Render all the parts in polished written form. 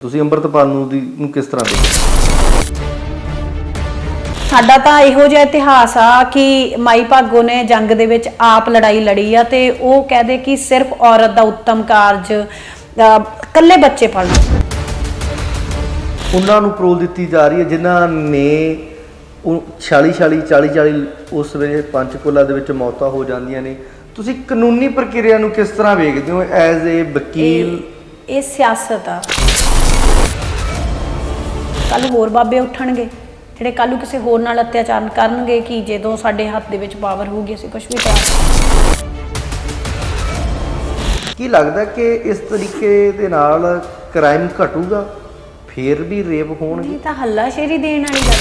ਤੁਸੀਂ ਅੰਮ੍ਰਿਤਪਾਲ ਨੂੰ ਕਿਸ ਤਰ੍ਹਾਂ ਦੇਖਦੇ? ਸਾਡਾ ਤਾਂ ਇਹੋ ਜਿਹਾ ਇਤਿਹਾਸ ਆ ਕਿ ਮਾਈ ਭਾਗੋ ਨੇ ਜੰਗ ਦੇ ਵਿੱਚ ਆਪ ਲੜਾਈ ਲੜੀ ਆ ਤੇ ਉਹ ਕਹਦੇ ਕਿ ਸਿਰਫ ਔਰਤ ਦਾ ਉੱਤਮ ਕਾਰਜ ਇਕੱਲੇ ਬੱਚੇ ਪਾਲਣਾ। ਉਹਨਾਂ ਨੂੰ ਪਰੋਲ ਦਿੱਤੀ ਜਾ ਰਹੀ ਹੈ ਜਿਨ੍ਹਾਂ ਨੇ 40 ਉਸ ਵੇਲੇ ਪੰਚਕੂਲਾ ਦੇ ਵਿੱਚ ਮੌਤਾਂ ਹੋ ਜਾਂਦੀਆਂ ਨੇ। ਤੁਸੀਂ ਕਾਨੂੰਨੀ ਪ੍ਰਕਿਰਿਆ ਨੂੰ ਕਿਸ ਤਰ੍ਹਾਂ ਵੇਖਦੇ ਹੋ ਐਜ਼ ਏ ਵਕੀਲ? ਇਹ ਸਿਆਸਤ ਆ। ਕੱਲ ਹੋਰ ਬਾਬੇ ਉੱਠਣਗੇ ਜਿਹੜੇ ਕੱਲ ਨੂੰ ਕਿਸੇ ਹੋਰ ਨਾਲ ਅਤਿਆਚਾਰ ਕਰਨਗੇ ਕਿ ਜਦੋਂ ਸਾਡੇ ਹੱਥ ਦੇ ਵਿੱਚ ਪਾਵਰ ਹੋਊਗੀ ਅਸੀਂ ਕੁਝ ਵੀ ਕਰ। ਕੀ ਲੱਗਦਾ ਕਿ ਇਸ ਤਰੀਕੇ ਦੇ ਨਾਲ ਕ੍ਰਾਈਮ ਘਟੂਗਾ, ਫੇਰ ਵੀ ਰੇਪ ਹੋਣਗੇ? ਇਹ ਤਾਂ ਹੱਲਾਸ਼ੇਰੀ ਦੇਣ ਵਾਲੀ ਗੱਲ।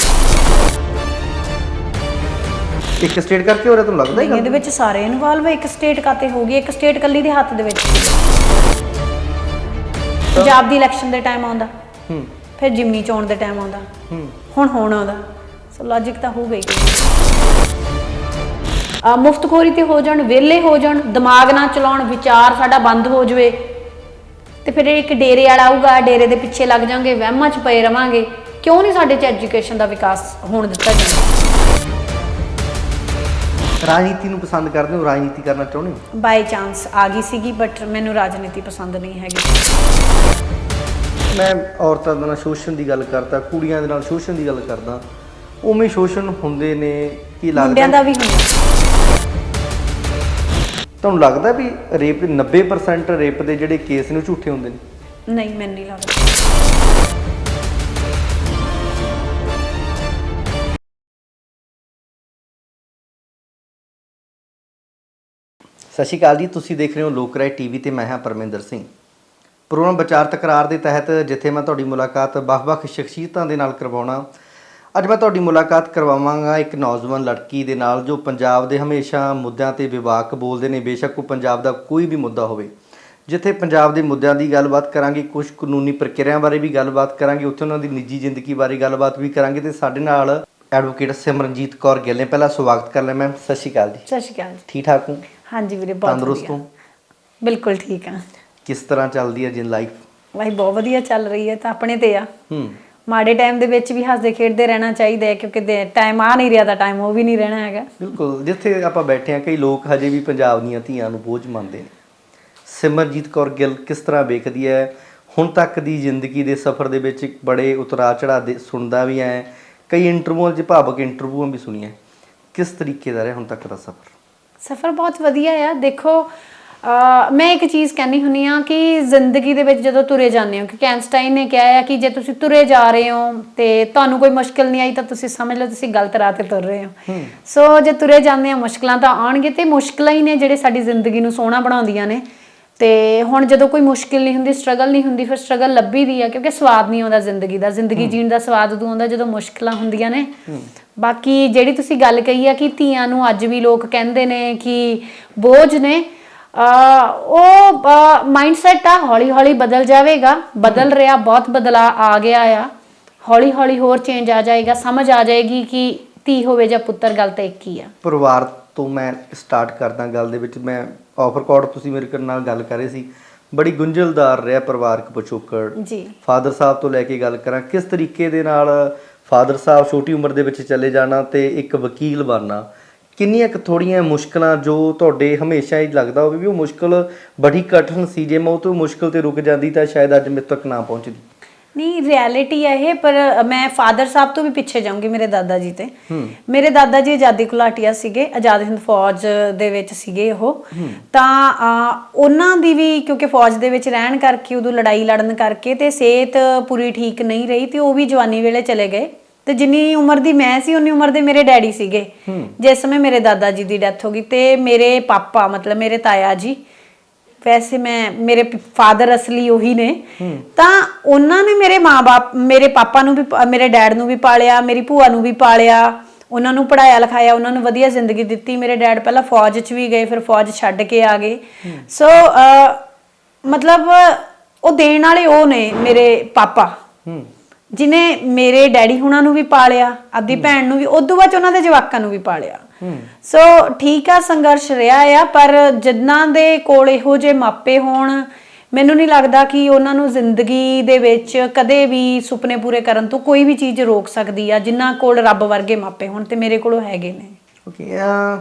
ਇੱਕ ਸਟੇਟ ਕਰਕੇ ਹੋ ਰਿਹਾ, ਤੁਹਾਨੂੰ ਲੱਗਦਾ? ਇਹਦੇ ਵਿੱਚ ਸਾਰੇ ਇਨਵੋਲਵ ਹੈ। ਇੱਕ ਸਟੇਟ ਕਾਤੇ ਹੋ ਗਈ, ਇੱਕ ਸਟੇਟ ਕੱਲੀ ਦੇ ਹੱਥ ਦੇ ਵਿੱਚ। ਪੰਜਾਬ ਦੀ ਇਲੈਕਸ਼ਨ ਦੇ ਟਾਈਮ ਆਉਂਦਾ, ਫਿਰ ਜਿਮਨੀ ਚੋਣ ਦੇ ਟਾਈਮ ਆਉਂਦਾ, ਹੁਣ ਆਉਂਦਾ। ਸੋ ਲੌਜਿਕ ਤਾਂ ਹੋ ਗਈ। ਮੁਫਤਖੋਰੀ ਤੇ ਹੋ ਜਾਣ, ਵਿਹਲੇ ਹੋ ਜਾਣ, ਦਿਮਾਗ ਨਾ ਚਲਾਉਣ, ਵਿਚਾਰ ਸਾਡਾ ਬੰਦ ਹੋ ਜਾਵੇ ਤੇ ਫਿਰ ਇੱਕ ਡੇਰੇ ਵਾਲਾ ਆਊਗਾ, ਡੇਰੇ ਦੇ ਪਿੱਛੇ ਲੱਗ ਜਾਵਾਂਗੇ, ਵਹਿਮਾਂ 'ਚ ਪਏ ਰਵਾਂਗੇ। ਕਿਉਂ ਨਹੀਂ ਸਾਡੇ 'ਚ ਐਜੂਕੇਸ਼ਨ ਦਾ ਵਿਕਾਸ ਹੋਣ ਦਿੱਤਾ ਜਾਂਦਾ? ਰਾਜਨੀਤੀ ਨੂੰ ਪਸੰਦ ਕਰਦੇ ਹੋ? ਰਾਜਨੀਤੀ ਕਰਨਾ ਚਾਹੁੰਦੇ ਹੋ? ਬਾਈ ਚਾਂਸ ਆ ਗਈ ਸੀਗੀ, ਬਟ ਮੈਨੂੰ ਰਾਜਨੀਤੀ ਪਸੰਦ ਨਹੀਂ ਹੈਗੀ। ਮੈਂ ਔਰਤਾਂ ਦੇ ਨਾਲ ਸ਼ੋਸ਼ਣ ਦੀ ਗੱਲ ਕਰਦਾ, ਕੁੜੀਆਂ ਦੇ ਨਾਲ ਸ਼ੋਸ਼ਣ ਦੀ ਗੱਲ ਕਰਦਾ, ਉਵੇਂ ਸ਼ੋਸ਼ਣ ਹੁੰਦੇ ਨੇ। ਕੀ ਲੱਗਦਾ ਮੁੰਡਿਆਂ ਦਾ ਵੀ ਹੁੰਦਾ? ਤੁਹਾਨੂੰ ਲੱਗਦਾ ਵੀ ਰੇਪ 90% ਰੇਪ ਦੇ ਜਿਹੜੇ ਕੇਸ ਨੇ ਉਹ ਝੂਠੇ ਹੁੰਦੇ ਨੇ? ਨਹੀਂ, ਮੈਨੂੰ ਨਹੀਂ ਲੱਗਦਾ। ਸਤਿ ਸ਼੍ਰੀ ਅਕਾਲ ਜੀ, ਤੁਸੀਂ ਦੇਖ ਰਹੇ ਹੋ ਲੋਕ ਰਾਏ ਟੀਵੀ ਤੇ ਮੈਂ ਹਾਂ ਪਰਮਿੰਦਰ ਸਿੰਘ। ਪ੍ਰੋਗਰਾਮ ਵਿਚਾਰ ਤਕਰਾਰ ਦੇ ਤਹਿਤ ਜਿੱਥੇ ਮੈਂ ਤੁਹਾਡੀ ਮੁਲਾਕਾਤ ਵੱਖ-ਵੱਖ ਸ਼ਖਸੀਅਤਾਂ ਦੇ ਨਾਲ ਕਰਵਾਉਣਾ, ਅੱਜ ਮੈਂ ਤੁਹਾਡੀ ਮੁਲਾਕਾਤ ਕਰਵਾਵਾਂਗਾ ਇੱਕ ਨੌਜਵਾਨ ਲੜਕੀ ਦੇ ਨਾਲ ਜੋ ਪੰਜਾਬ ਦੇ ਹਮੇਸ਼ਾ ਮੁੱਦਿਆਂ ਤੇ ਵਿਵਾਕ ਬੋਲਦੇ ਨੇ। ਬੇਸ਼ੱਕ ਉਹ ਪੰਜਾਬ ਦਾ ਕੋਈ ਵੀ ਮੁੱਦਾ ਹੋਵੇ, ਜਿੱਥੇ ਪੰਜਾਬ ਦੇ ਮੁੱਦਿਆਂ ਦੀ ਗੱਲਬਾਤ ਕਰਾਂਗੇ, ਕੁਝ ਕਾਨੂੰਨੀ ਪ੍ਰਕਿਰਿਆ ਬਾਰੇ ਵੀ ਗੱਲਬਾਤ ਕਰਾਂਗੇ, ਉੱਥੇ ਉਹਨਾਂ ਦੀ ਨਿੱਜੀ ਜ਼ਿੰਦਗੀ ਬਾਰੇ ਗੱਲਬਾਤ ਵੀ ਕਰਾਂਗੇ। ਤੇ ਸਾਡੇ ਨਾਲ ਐਡਵੋਕੇਟ ਸਿਮਰਨਜੀਤ ਕੌਰ ਗਿੱਲ ਨੇ। ਪਹਿਲਾਂ ਸਵਾਗਤ ਕਰ ਲਿਆ ਮੈਮ। ਸਤਿ ਸ਼੍ਰੀ ਅਕਾਲ ਜੀ। ਸਤਿ ਸ਼੍ਰੀ ਅਕਾਲ ਜੀ। ਠੀਕ ਠਾਕ ਹੋ? ਹਾਂਜੀ ਵੀਰੇ, ਬਹੁਤ ਤੰਦਰੁਸਤ ਹੋ? ਬਿਲਕੁਲ ਠੀਕ ਆ। ਕਿਸ ਤਰ੍ਹਾਂ ਚੱਲਦੀ ਹੈ ਜਿੰਨ ਲਾਈਫ? ਵਾਹੀ ਬਹੁਤ ਵਧੀਆ ਚੱਲ ਰਹੀ ਹੈ। ਤਾਂ ਆਪਣੇ ਤੇ ਆ। ਮਾੜੇ ਟਾਈਮ ਦੇ ਵਿੱਚ ਵੀ ਹੱਸਦੇ ਖੇਡਦੇ ਰਹਿਣਾ ਚਾਹੀਦਾ ਹੈ, ਕਿਉਂਕਿ ਟਾਈਮ ਆ ਨਹੀਂ ਰਿਹਾ ਤਾਂ ਟਾਈਮ ਉਹ ਵੀ ਨਹੀਂ ਰਹਿਣਾ ਹੈਗਾ। ਬਿਲਕੁਲ। ਜਿੱਥੇ ਆਪਾਂ ਬੈਠੇ ਹਾਂ, ਕਈ ਲੋਕ ਹਜੇ ਵੀ ਪੰਜਾਬ ਦੀਆਂ ਧੀਆਂ ਨੂੰ ਬੋਝ ਮੰਨਦੇ ਨੇ। ਸਿਮਰਨਜੀਤ ਕੌਰ ਗਿੱਲ ਕਿਸ ਤਰ੍ਹਾਂ ਵੇਖਦੀ ਹੈ ਹੁਣ ਤੱਕ ਦੀ ਜ਼ਿੰਦਗੀ ਦੇ ਸਫ਼ਰ ਦੇ ਵਿੱਚ? ਬੜੇ ਉਤਰਾਅ ਚੜ੍ਹਾਅ ਦੇ ਸੁਣਦਾ ਵੀ ਹੈ, ਕਈ ਇੰਟਰਵਿਊਆਂ 'ਚ ਭਾਵਕ ਇੰਟਰਵਿਊਆਂ ਵੀ ਸੁਣੀਆਂ। ਕਿਸ ਤਰੀਕੇ ਦਾ ਰਿਹਾ ਹੁਣ ਤੱਕ ਦਾ ਸਫ਼ਰ? ਸਫ਼ਰ ਬਹੁਤ ਵਧੀਆ ਆ। ਦੇਖੋ, ਮੈਂ ਇੱਕ ਚੀਜ਼ ਕਹਿੰਦੀ ਹੁੰਦੀ ਹਾਂ ਕਿ ਜ਼ਿੰਦਗੀ ਦੇ ਵਿੱਚ ਜਦੋਂ ਤੁਰੇ ਜਾਂਦੇ ਹੋ, ਕਿਉਂਕਿ ਆਇਨਸਟਾਈਨ ਨੇ ਕਿਹਾ ਹੈ ਕਿ ਜੇ ਤੁਸੀਂ ਤੁਰੇ ਜਾ ਰਹੇ ਹੋ ਤੇ ਤੁਹਾਨੂੰ ਕੋਈ ਮੁਸ਼ਕਿਲ ਨਹੀਂ ਆਈ ਤਾਂ ਤੁਸੀਂ ਸਮਝ ਲਓ ਤੁਸੀਂ ਗਲਤ ਰਾਹ ਤੇ ਤੁਰ ਰਹੇ ਹੋ। ਸੋ ਜੇ ਤੁਰੇ ਜਾਂਦੇ ਆ ਮੁਸ਼ਕਿਲਾਂ ਤਾਂ ਆਉਣਗੇ, ਤੇ ਮੁਸ਼ਕਿਲਾਂ ਹੀ ਨੇ ਜਿਹੜੇ ਸਾਡੀ ਜ਼ਿੰਦਗੀ ਨੂੰ ਸੋਹਣਾ ਬਣਾਉਂਦੀਆਂ ਨੇ। ਤੇ ਹੁਣ ਜਦੋਂ ਕੋਈ ਮੁਸ਼ਕਿਲ ਨਹੀਂ ਹੁੰਦੀ, ਸਟਰਗਲ ਨਹੀਂ ਹੁੰਦੀ, ਫਿਰ ਸਟਰਗਲ ਲੱਭੀ ਦੀ ਆ, ਕਿਉਂਕਿ ਸਵਾਦ ਨਹੀਂ ਆਉਂਦਾ ਜ਼ਿੰਦਗੀ ਦਾ। ਜ਼ਿੰਦਗੀ ਜੀਣ ਦਾ ਸਵਾਦ ਉਦੋਂ ਆਉਂਦਾ ਜਦੋਂ ਮੁਸ਼ਕਿਲਾਂ ਹੁੰਦੀਆਂ ਨੇ। ਬਾਕੀ ਜਿਹੜੀ ਤੁਸੀਂ ਗੱਲ ਕਹੀ ਆ ਕਿ ਧੀਆਂ ਨੂੰ ਅੱਜ ਵੀ ਲੋਕ ਕਹਿੰਦੇ ਨੇ ਕਿ ਬੋਝ ਨੇ, ਉਹ ਮਾਈਂਡਸੈਟ ਆ। ਹੌਲੀ ਹੌਲੀ ਬਦਲ ਜਾਵੇਗਾ, ਬਦਲ ਰਿਹਾ, ਬਹੁਤ ਬਦਲਾਅ ਆ ਗਿਆ ਆ। ਹੌਲੀ ਹੌਲੀ ਹੋਰ ਚੇਂਜ ਆ ਜਾਏਗਾ, ਸਮਝ ਆ ਜਾਏਗੀ ਕਿ ਧੀ ਹੋਵੇ ਜਾਂ ਪੁੱਤਰ, ਗੱਲ ਤਾਂ ਇੱਕ ਹੀ ਆ। ਪਰਿਵਾਰ ਤੋਂ ਮੈਂ ਸਟਾਰਟ ਕਰਦਾ ਗੱਲ ਦੇ ਵਿੱਚ। ਮੈਂ ਆਫ ਰਿਕਾਰਡ ਤੁਸੀਂ ਮੇਰੇ ਨਾਲ ਗੱਲ ਕਰ ਰਹੇ ਸੀ, ਬੜੀ ਗੁੰਝਲਦਾਰ ਰਿਹਾ ਪਰਿਵਾਰਕ ਪਿਛੋਕੜ ਜੀ। ਫਾਦਰ ਸਾਹਿਬ ਤੋਂ ਲੈ ਕੇ ਗੱਲ ਕਰਾਂ, ਕਿਸ ਤਰੀਕੇ ਦੇ ਨਾਲ ਫਾਦਰ ਸਾਹਿਬ ਛੋਟੀ ਉਮਰ ਦੇ ਵਿੱਚ ਚਲੇ ਜਾਣਾ ਤੇ ਇੱਕ ਵਕੀਲ ਬਣਨਾ, ਕਿੰਨੀਆਂ ਕੁ ਥੋੜ੍ਹੀਆਂ ਮੁਸ਼ਕਿਲਾਂ ਜੋ ਤੁਹਾਡੇ ਹਮੇਸ਼ਾ ਹੀ ਲੱਗਦਾ ਹੋਵੇ ਵੀ ਉਹ ਮੁਸ਼ਕਿਲ ਬੜੀ ਕਠਿਨ ਸੀ, ਜੇ ਮੈਂ ਉਹ ਤੋਂ ਮੁਸ਼ਕਿਲ ਤੇ ਰੁਕ ਜਾਂਦੀ ਤਾਂ ਸ਼ਾਇਦ ਅੱਜ ਮੇਰੇ ਤੱਕ ਨਾ ਪਹੁੰਚਦੀ? ਨਹੀਂ, ਰਿਐਲਿਟੀ ਹੈ ਇਹ। ਪਰ ਮੈਂ ਫਾਦਰ ਸਾਹਿਬ ਤੋਂ ਵੀ ਪਿੱਛੇ ਜਾਊਂਗੀ, ਮੇਰੇ ਦਾਦਾ ਜੀ ਤੇ। ਮੇਰੇ ਦਾਦਾ ਜੀ ਆਜ਼ਾਦੀ ਘੁਲਾਟੀਆ ਸੀਗੇ, ਆਜ਼ਾਦ ਹਿੰਦ ਫੌਜ ਦੇ ਵਿੱਚ ਸੀਗੇ ਉਹ। ਤਾਂ ਉਹਨਾਂ ਦੀ ਵੀ ਕਿਉਂਕਿ ਫੌਜ ਦੇ ਵਿੱਚ ਰਹਿਣ ਕਰਕੇ, ਉਦੋਂ ਲੜਾਈ ਲੜਨ ਕਰਕੇ ਤੇ ਸਿਹਤ ਪੂਰੀ ਠੀਕ ਨਹੀਂ ਰਹੀ ਤੇ ਉਹ ਵੀ ਜਵਾਨੀ ਵੇਲੇ ਚਲੇ ਗਏ। ਤੇ ਜਿੰਨੀ ਉਮਰ ਦੀ ਮੈਂ ਸੀ ਉਨੀ ਉਮਰ ਦੇ ਮੇਰੇ ਡੈਡੀ ਸੀਗੇ ਜਿਸ ਸਮੇਂ ਮੇਰੇ ਦਾਦਾ ਜੀ ਦੀ ਡੈਥ ਹੋ ਗਈ। ਤੇ ਮੇਰੇ ਪਾਪਾ, ਮਤਲਬ ਮੇਰੇ ਤਾਇਆ ਜੀ, ਵੈਸੇ ਮੇਰੇ ਫਾਦਰ ਅਸਲੀ ਉਹੀ ਨੇ, ਤਾਂ ਉਹਨਾਂ ਨੇ ਮੇਰੇ ਮਾਂ-ਬਾਪ, ਮੇਰੇ ਪਾਪਾ ਨੂੰ ਵੀ, ਮੇਰੇ ਡੈਡ ਨੂੰ ਵੀ ਪਾਲਿਆ, ਮੇਰੀ ਭੂਆ ਨੂੰ ਵੀ ਪਾਲਿਆ, ਉਹਨਾਂ ਨੂੰ ਪੜ੍ਹਾਇਆ ਲਿਖਾਇਆ, ਉਹਨਾਂ ਨੂੰ ਵਧੀਆ ਜ਼ਿੰਦਗੀ ਦਿੱਤੀ। ਮੇਰੇ ਡੈਡ ਪਹਿਲਾਂ ਫੌਜ 'ਚ ਵੀ ਗਏ, ਫਿਰ ਫੌਜ ਛੱਡ ਕੇ ਆ ਗਏ। ਸੋ ਮਤਲਬ ਉਹ ਦੇਣ ਵਾਲੇ ਉਹ ਨੇ ਮੇਰੇ ਪਾਪਾ, ਜਿਹਨੇ ਮੇਰੇ ਡੈਡੀ ਹੁਣਾਂ ਨੂੰ ਵੀ ਪਾਲਿਆ, ਆਪਦੀ ਭੈਣ ਨੂੰ ਵੀ, ਉਦੋਂ ਬਾਅਦ ਉਹਨਾਂ ਦੇ ਜਵਾਕਾਂ ਨੂੰ ਵੀ ਪਾਲਿਆ। ਸੋ ਠੀਕ ਆ, ਸੰਘਰਸ਼ ਰਿਹਾ ਆ। ਪਰ ਜਿਨ੍ਹਾਂ ਦੇ ਕੋਲ ਇਹੋ ਜਿਹੇ ਮਾਪੇ ਹੋਣ, ਮੈਨੂੰ ਨਹੀਂ ਲੱਗਦਾ ਕਿ ਉਹਨਾਂ ਨੂੰ ਜ਼ਿੰਦਗੀ ਦੇ ਵਿੱਚ ਕਦੇ ਵੀ ਸੁਪਨੇ ਪੂਰੇ ਕਰਨ ਤੋਂ ਕੋਈ ਵੀ ਚੀਜ਼ ਰੋਕ ਸਕਦੀ ਆ, ਜਿਨ੍ਹਾਂ ਕੋਲ ਰੱਬ ਵਰਗੇ ਮਾਪੇ ਹੋਣ, ਤੇ ਮੇਰੇ ਕੋਲੋਂ ਹੈਗੇ ਨੇ। ਓਕੇ,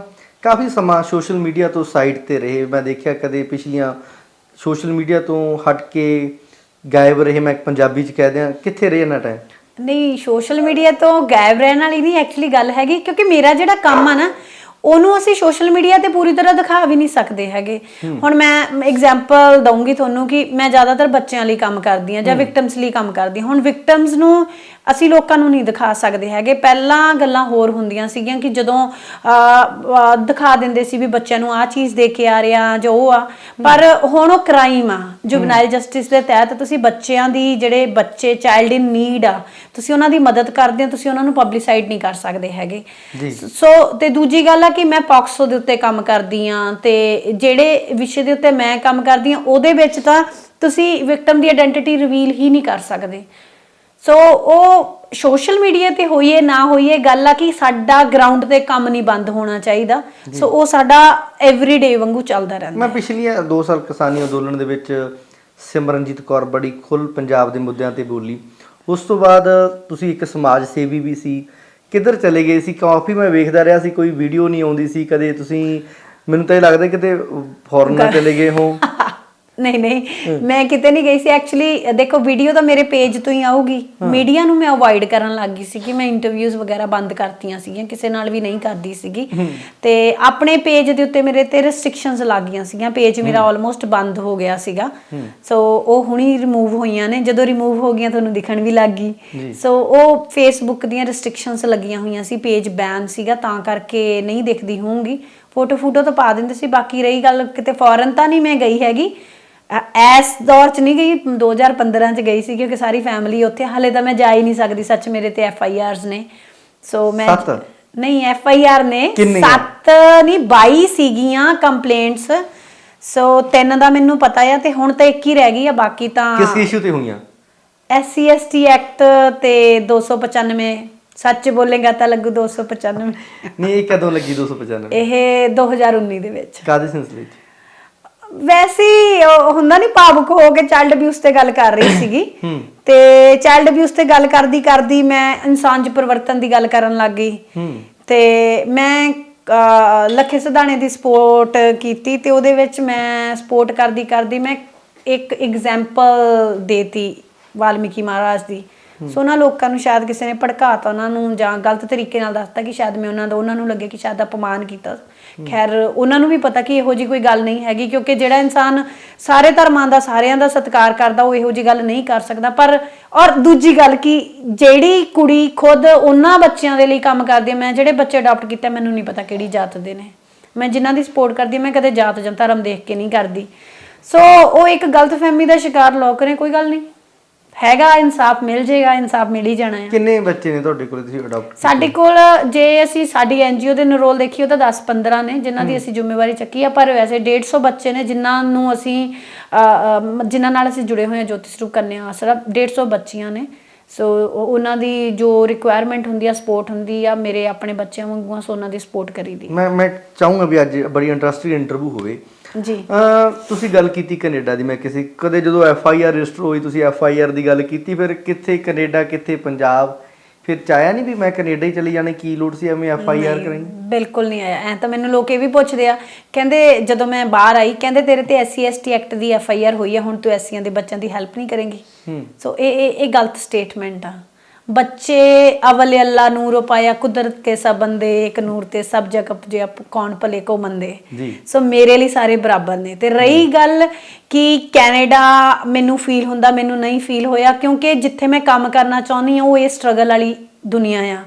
ਕਾਫੀ ਸਮਾਂ ਸੋਸ਼ਲ ਮੀਡੀਆ ਤੋਂ ਸਾਈਡ ਤੇ ਰਹੇ, ਮੈਂ ਦੇਖਿਆ ਕਦੇ ਪਿਛਲੀਆਂ ਸੋਸ਼ਲ ਮੀਡੀਆ ਤੋਂ ਹਟ ਕੇ ਗਾਇਬ ਰਹੇ, ਮੈਂ ਪੰਜਾਬੀ ਚ ਕਹਿ ਦਿਆਂ, ਕਿੱਥੇ ਰਹੇ ਇਹਨਾਂ ਟਾਈਮ? ਨਹੀਂ, ਸੋਸ਼ਲ ਮੀਡੀਆ ਤੋਂ ਗਾਇਬ ਰਹਿਣ ਵਾਲੀ ਨਹੀਂ ਐਕਚੁਅਲੀ ਗੱਲ ਹੈਗੀ, ਕਿਉਂਕਿ ਮੇਰਾ ਜਿਹੜਾ ਕੰਮ ਆ ਨਾ ਉਹਨੂੰ ਅਸੀਂ ਸੋਸ਼ਲ ਮੀਡੀਆ ਤੇ ਪੂਰੀ ਤਰ੍ਹਾਂ ਦਿਖਾ ਵੀ ਨਹੀਂ ਸਕਦੇ ਹੈਗੇ। ਹੁਣ ਮੈਂ ਐਗਜ਼ਾਮਪਲ ਦਊਂਗੀ ਤੁਹਾਨੂੰ ਕਿ ਮੈਂ ਜ਼ਿਆਦਾਤਰ ਬੱਚਿਆਂ ਲਈ ਕੰਮ ਕਰਦੀ ਹਾਂ ਜਾਂ ਵਿਕਟਮਸ ਲਈ ਕੰਮ ਕਰਦੀ ਹਾਂ। ਹੁਣ ਵਿਕਟਮਸ ਨੂੰ ਅਸੀਂ ਲੋਕਾਂ ਨੂੰ ਨਹੀਂ ਦਿਖਾ ਸਕਦੇ ਹੈਗੇ। ਪਹਿਲਾਂ ਗੱਲਾਂ ਹੋਰ ਹੁੰਦੀਆਂ ਸੀਗੀਆਂ ਕਿ ਜਦੋਂ ਦਿਖਾ ਦਿੰਦੇ ਸੀ ਵੀ ਬੱਚਿਆਂ ਨੂੰ ਆਹ ਚੀਜ਼ ਦੇ ਕੇ ਆ ਰਿਹਾ ਜਾਂ ਉਹ ਆ, ਪਰ ਹੁਣ ਉਹ ਕ੍ਰਾਈਮ ਆ। ਜੁਵਨਾਈਲ ਜਸਟਿਸ ਦੇ ਤਹਿਤ ਤੁਸੀਂ ਬੱਚਿਆਂ ਦੀ, ਜਿਹੜੇ ਬੱਚੇ ਚਾਈਲਡ ਇਨ ਨੀਡ ਆ, ਤੁਸੀਂ ਉਹਨਾਂ ਦੀ ਮਦਦ ਕਰਦੇ ਹੋ, ਤੁਸੀਂ ਉਹਨਾਂ ਨੂੰ ਪਬਲਿਸਾਈਡ ਨਹੀਂ ਕਰ ਸਕਦੇ ਹੈਗੇ। ਸੋ ਤੇ ਦੂਜੀ ਗੱਲ ਕਿ ਮੈਂ ਪੌਕਸੋ ਦੇ ਉੱਤੇ ਕੰਮ ਕਰਦੀ ਆ, ਤੇ ਜਿਹੜੇ ਵਿਸ਼ੇ ਦੇ ਉੱਤੇ ਮੈਂ ਕੰਮ ਕਰਦੀ ਆ ਉਹਦੇ ਵਿੱਚ ਤਾਂ ਤੁਸੀਂ ਵਿਕਟਮ ਦੀ ਆਇਡੈਂਟੀਟੀ ਰਿਵੀਲ ਹੀ ਨਹੀਂ ਕਰ ਸਕਦੇ। ਸੋ ਉਹ ਸੋਸ਼ਲ ਮੀਡੀਆ ਤੇ ਹੋਈਏ ਨਾ ਹੋਈਏ, ਗੱਲ ਆ ਕਿ ਸਾਡਾ ਗਰਾਊਂਡ ਤੇ ਕੰਮ ਨਹੀਂ ਬੰਦ ਹੋਣਾ ਚਾਹੀਦਾ। ਸੋ ਉਹ ਸਾਡਾ ਐਵਰੀਡੇ ਵਾਂਗੂ ਚੱਲਦਾ ਰਹਿੰਦਾ। ਮੈਂ ਪਿਛਲੀਆਂ 2 ਸਾਲ ਕਿਸਾਨੀ ਅੰਦੋਲਨ ਦੇ ਵਿੱਚ ਸਿਮਰਨਜੀਤ ਕੌਰ ਬੜੀ ਖੁੱਲ ਪੰਜਾਬ ਦੇ ਮੁੱਦਿਆਂ ਤੇ ਬੋਲੀ। ਉਸ ਤੋਂ ਬਾਅਦ ਤੁਸੀਂ ਇੱਕ ਸਮਾਜ ਸੇਵੀ ਵੀ ਸੀ, ਕਿੱਧਰ ਚਲੇ ਗਏ ਸੀ? ਕਾਫੀ ਮੈਂ ਵੇਖਦਾ ਰਿਹਾ ਸੀ, ਕੋਈ ਵੀਡੀਓ ਨਹੀਂ ਆਉਂਦੀ ਸੀ ਕਦੇ। ਤੁਸੀਂ, ਮੈਨੂੰ ਤਾਂ ਇਹ ਲੱਗਦਾ ਕਿਤੇ ਫੋਰਨ ਨਾ ਚਲੇ ਗਏ ਹੋ। ਨਹੀਂ, ਮੈਂ ਕਿਤੇ ਨਹੀਂ ਗਈ ਸੀ ਐਕਚੁਅਲੀ। ਦੇਖੋ, ਵੀਡੀਓ ਤਾਂ ਮੇਰੇ ਪੇਜ ਤੋਂ ਹੀ ਆਊਗੀ। ਮੀਡੀਆ ਨੂੰ ਮੈਂ ਅਵੋਇਡ ਕਰਨ ਲੱਗ ਗਈ ਸੀ ਕਿ ਮੈਂ ਇੰਟਰਵਿਊਜ਼ ਵਗੈਰਾ ਬੰਦ ਕਰਤੀਆਂ ਸੀਗੀਆਂ, ਕਿਸੇ ਨਾਲ ਵੀ ਨਹੀਂ ਕਰਦੀ ਸੀਗੀ। ਤੇ ਆਪਣੇ ਪੇਜ ਦੇ ਉੱਤੇ ਮੇਰੇ ਤੇ ਰੈਸਟ੍ਰਿਕਸ਼ਨਸ ਲੱਗ ਗਈਆਂ ਸੀਗੀਆਂ। ਪੇਜ ਮੇਰਾ ਆਲਮੋਸਟ ਬੰਦ ਹੋ ਗਿਆ ਸੀਗਾ। ਸੋ ਉਹ ਹੁਣੀ ਰਿਮੂਵ ਹੋਈਆਂ ਨੇ। ਜਦੋਂ ਰਿਮੂਵ ਹੋ ਗਈਆਂ ਤੁਹਾਨੂੰ ਦਿਖਣ ਵੀ ਲੱਗ ਗਈ। ਸੋ ਉਹ ਫੇਸਬੁੱਕ ਦੀਆਂ ਰੈਸਟ੍ਰਿਕਸ਼ਨਸ ਲੱਗੀਆਂ ਹੋਈਆਂ ਸੀ, ਪੇਜ ਬੈਨ ਸੀਗਾ, ਤਾਂ ਕਰਕੇ ਨਹੀਂ ਦਿਖਦੀ ਹੋਊਗੀ। ਫੋਟੋ ਤਾਂ ਪਾ ਦਿੰਦੇ ਸੀ। ਬਾਕੀ ਰਹੀ ਗੱਲ, ਕਿਤੇ ਫੋਰਨ ਤਾਂ ਨਹੀਂ ਮੈਂ ਗਈ ਹੈਗੀ, ਐਸ ਦੌਰ ਚ ਨਹੀਂ ਗਈ। 2015 ਚ ਗਈ ਸੀ ਕਿਉਂਕਿ ਸਾਰੀ ਫੈਮਿਲੀ ਉੱਥੇ। ਹਾਲੇ ਤਾਂ ਮੈਂ ਜਾ ਹੀ ਨਹੀਂ ਸਕਦੀ, ਸੱਚ। ਮੇਰੇ ਤੇ FIRs ਨੇ। ਸੋ ਮੈਂ ਨਹੀਂ, FIR ਨੇ 7 ਨਹੀਂ 22 ਸੀਗੀਆਂ ਕੰਪਲੇਂਟਸ। ਸੋ 3 ਦਾ ਮੈਨੂੰ ਪਤਾ ਆ, ਤੇ ਹੁਣ ਤਾਂ 1 ਹੀ ਰਹਿ ਗਈ ਆ। ਬਾਕੀ ਤਾਂ ਕਿਸ ਇਸ਼ੂ ਤੇ ਹੋਈਆਂ? SC ST ਐਕਟ ਤੇ 295। ਸੱਚ ਬੋਲੇਗਾ ਤਾਂ ਲੱਗੂ 295। ਨਹੀਂ, ਇਹ ਕਦੋਂ ਲੱਗੀ 295? ਇਹ 2019 ਦੇ ਵਿੱਚ। ਕਾਹਦੇ ਸਿਲਸਿਲੇ ਚ? ਵੈਸੇ ਹੁੰਦਾ ਨਹੀਂ, ਭਾਵੁਕ ਹੋ ਕੇ ਚਾਈਲਡ ਅਬਿਊਜ਼ ਤੇ ਗੱਲ ਕਰ ਰਹੀ ਸੀਗੀ। ਤੇ ਚਾਈਲਡ ਅਬਿਊਜ਼ ਤੇ ਗੱਲ ਕਰਦੀ ਕਰਦੀ ਮੈਂ ਇਨਸਾਨ 'ਚ ਪਰਿਵਰਤਨ ਦੀ ਗੱਲ ਕਰਨ ਲੱਗ ਗਈ। ਤੇ ਮੈਂ ਲੱਖੇ ਸਿਧਾਣੇ ਦੀ ਸਪੋਰਟ ਕੀਤੀ, ਤੇ ਉਹਦੇ ਵਿੱਚ ਮੈਂ ਸਪੋਰਟ ਕਰਦੀ ਕਰਦੀ ਮੈਂ ਇੱਕ ਐਗਜ਼ਾਮਪਲ ਦੇਤੀ ਵਾਲਮੀਕੀ ਮਹਾਰਾਜ ਦੀ। ਸੋ ਉਹਨਾਂ ਲੋਕਾਂ ਨੂੰ ਸ਼ਾਇਦ ਕਿਸੇ ਨੇ ਭੜਕਾਤਾ, ਉਹਨਾਂ ਨੂੰ ਜਾਂ ਗਲਤ ਤਰੀਕੇ ਨਾਲ ਦੱਸਤਾ ਕਿ ਸ਼ਾਇਦ ਮੈਂ ਉਹਨਾਂ ਨੂੰ ਲੱਗੇ ਕਿ ਸ਼ਾਇਦ ਅਪਮਾਨ ਕੀਤਾ। ਖੈਰ, ਉਹਨਾਂ ਨੂੰ ਵੀ ਪਤਾ ਕਿ ਇਹੋ ਜਿਹੀ ਕੋਈ ਗੱਲ ਨਹੀਂ ਹੈਗੀ, ਕਿਉਂਕਿ ਜਿਹੜਾ ਇਨਸਾਨ ਸਾਰੇ ਧਰਮਾਂ ਦਾ, ਸਾਰਿਆਂ ਦਾ ਸਤਿਕਾਰ ਕਰਦਾ, ਉਹ ਇਹੋ ਜਿਹੀ ਗੱਲ ਨਹੀਂ ਕਰ ਸਕਦਾ। ਪਰ ਔਰ ਦੂਜੀ ਗੱਲ ਕਿ ਜਿਹੜੀ ਕੁੜੀ ਖੁਦ ਉਹਨਾਂ ਬੱਚਿਆਂ ਦੇ ਲਈ ਕੰਮ ਕਰਦੀ ਹੈ, ਮੈਂ ਜਿਹੜੇ ਬੱਚੇ ਅਡਾਪਟ ਕੀਤੇ, ਮੈਨੂੰ ਨਹੀਂ ਪਤਾ ਕਿਹੜੀ ਜਾਤ ਦੇ ਨੇ। ਮੈਂ ਜਿਨ੍ਹਾਂ ਦੀ ਸਪੋਰਟ ਕਰਦੀ ਮੈਂ ਕਦੇ ਜਾਤ ਜਾਂ ਧਰਮ ਦੇਖ ਕੇ ਨਹੀਂ ਕਰਦੀ। ਸੋ ਉਹ ਇੱਕ ਗਲਤਫਹਿਮੀ ਦਾ ਸ਼ਿਕਾਰ ਲੋਕ ਨੇ। ਕੋਈ ਗੱਲ ਨਹੀਂ, ਹੈਗਾ, ਇਨਸਾਫ ਮਿਲ ਜਾਏਗਾ, ਇਨਸਾਫ ਮਿਲ ਹੀ ਜਾਣਾ ਹੈ। ਕਿੰਨੇ ਬੱਚੇ ਨੇ ਤੁਹਾਡੇ ਕੋਲ ਤੁਸੀਂ ਅਡਾਪਟ? ਸਾਡੇ ਕੋਲ ਜੇ ਅਸੀਂ ਸਾਡੀ NGO ਦੇ ਨਰੋਲ ਦੇਖੀਏ ਤਾਂ 10-15 ਨੇ ਜਿਨ੍ਹਾਂ ਦੀ ਅਸੀਂ ਜ਼ਿੰਮੇਵਾਰੀ ਚੱਕੀ ਆ। ਪਰ ਵੈਸੇ 150 ਬੱਚੇ ਨੇ ਜਿਨ੍ਹਾਂ ਨੂੰ ਅਸੀਂ ਜਿਨ੍ਹਾਂ ਨਾਲ ਅਸੀਂ ਜੁੜੇ ਹੋਏ ਹਾਂ। ਜੋਤੀ ਸਰੂਪ ਕੰਨਿਆ ਆਸਰਾ 150 ਬੱਚੀਆਂ ਨੇ। ਸੋ ਉਹਨਾਂ ਦੀ ਜੋ ਰਿਕੁਆਇਰਮੈਂਟ ਹੁੰਦੀ ਆ, ਸਪੋਰਟ ਹੁੰਦੀ ਆ, ਮੇਰੇ ਆਪਣੇ ਬੱਚਿਆਂ ਵਾਂਗੂ ਆ। ਸੋ ਉਹਨਾਂ ਦੀ ਸਪੋਰਟ ਕਰੀਦੀ। ਮੈਂ ਚਾਹੂੰਗਾ ਵੀ ਅੱਜ ਬੜੀ ਇੰਟਰਸਟਿੰਗ ਇੰਟਰਵਿਊ ਹੋਵੇ ਜੀ। ਤੁਸੀਂ ਗੱਲ ਕੀਤੀ ਕੈਨੇਡਾ ਦੀ। ਮੈਂ ਕਦੇ ਜਦੋਂ FIR ਰਜਿਸਟਰ ਹੋਈ, ਤੁਸੀਂ FIR ਦੀ ਗੱਲ ਕੀਤੀ, ਫਿਰ ਕਿੱਥੇ ਕੈਨੇਡਾ, ਕਿੱਥੇ ਪੰਜਾਬ? ਫਿਰ ਚਾਹਿਆ ਨਹੀਂ ਵੀ ਮੈਂ ਕੈਨੇਡਾ ਹੀ ਚਲੀ ਜਾਣਾ? ਕੀ ਲੋੜ ਸੀ ਐਵੇਂ FIR ਕਰਾਈ? ਬਿਲਕੁਲ ਨਹੀਂ ਆਇਆ। ਐ ਤਾਂ ਮੈਨੂੰ ਲੋਕ ਇਹ ਵੀ ਪੁੱਛਦੇ ਆ, ਕਹਿੰਦੇ ਜਦੋਂ ਮੈਂ ਬਾਹਰ ਆਈ, ਕਹਿੰਦੇ ਤੇਰੇ ਤੇ SC ST ਐਕਟ ਦੀ FIR ਹੋਈ ਆ, ਹੁਣ ਤੂੰ ਐਸੀਆਂ ਦੇ ਬੱਚਿਆਂ ਦੀ ਹੈਲਪ ਨਹੀਂ ਕਰੇਂਗੀ। ਸੋ ਇਹ ਗਲਤ ਸਟੇਟਮੈਂਟ ਆ। ਬੱਚੇ ਅਵਲ ਅੱਲਾ ਨੂਰ ਪਾਇਆ ਕੁਦਰਤ ਕੇ ਸਭ ਬੰਦੇ, ਇੱਕ ਨੂਰ ਤੇ ਸਭ ਜਗ ਜੇ ਕੌਣ ਭਲੇ ਕੋ ਮੰਦੇ। ਸੋ ਮੇਰੇ ਲਈ ਸਾਰੇ ਬਰਾਬਰ ਨੇ। ਤੇ ਰਹੀ ਗੱਲ ਕਿ ਕੈਨੇਡਾ ਮੈਨੂੰ ਫੀਲ ਹੁੰਦਾ, ਮੈਨੂੰ ਨਹੀਂ ਫੀਲ ਹੋਇਆ, ਕਿਉਂਕਿ ਜਿੱਥੇ ਮੈਂ ਕੰਮ ਕਰਨਾ ਚਾਹੁੰਦੀ ਹਾਂ ਉਹ ਇਹ ਸਟਰਗਲ ਵਾਲੀ ਦੁਨੀਆ ਆ।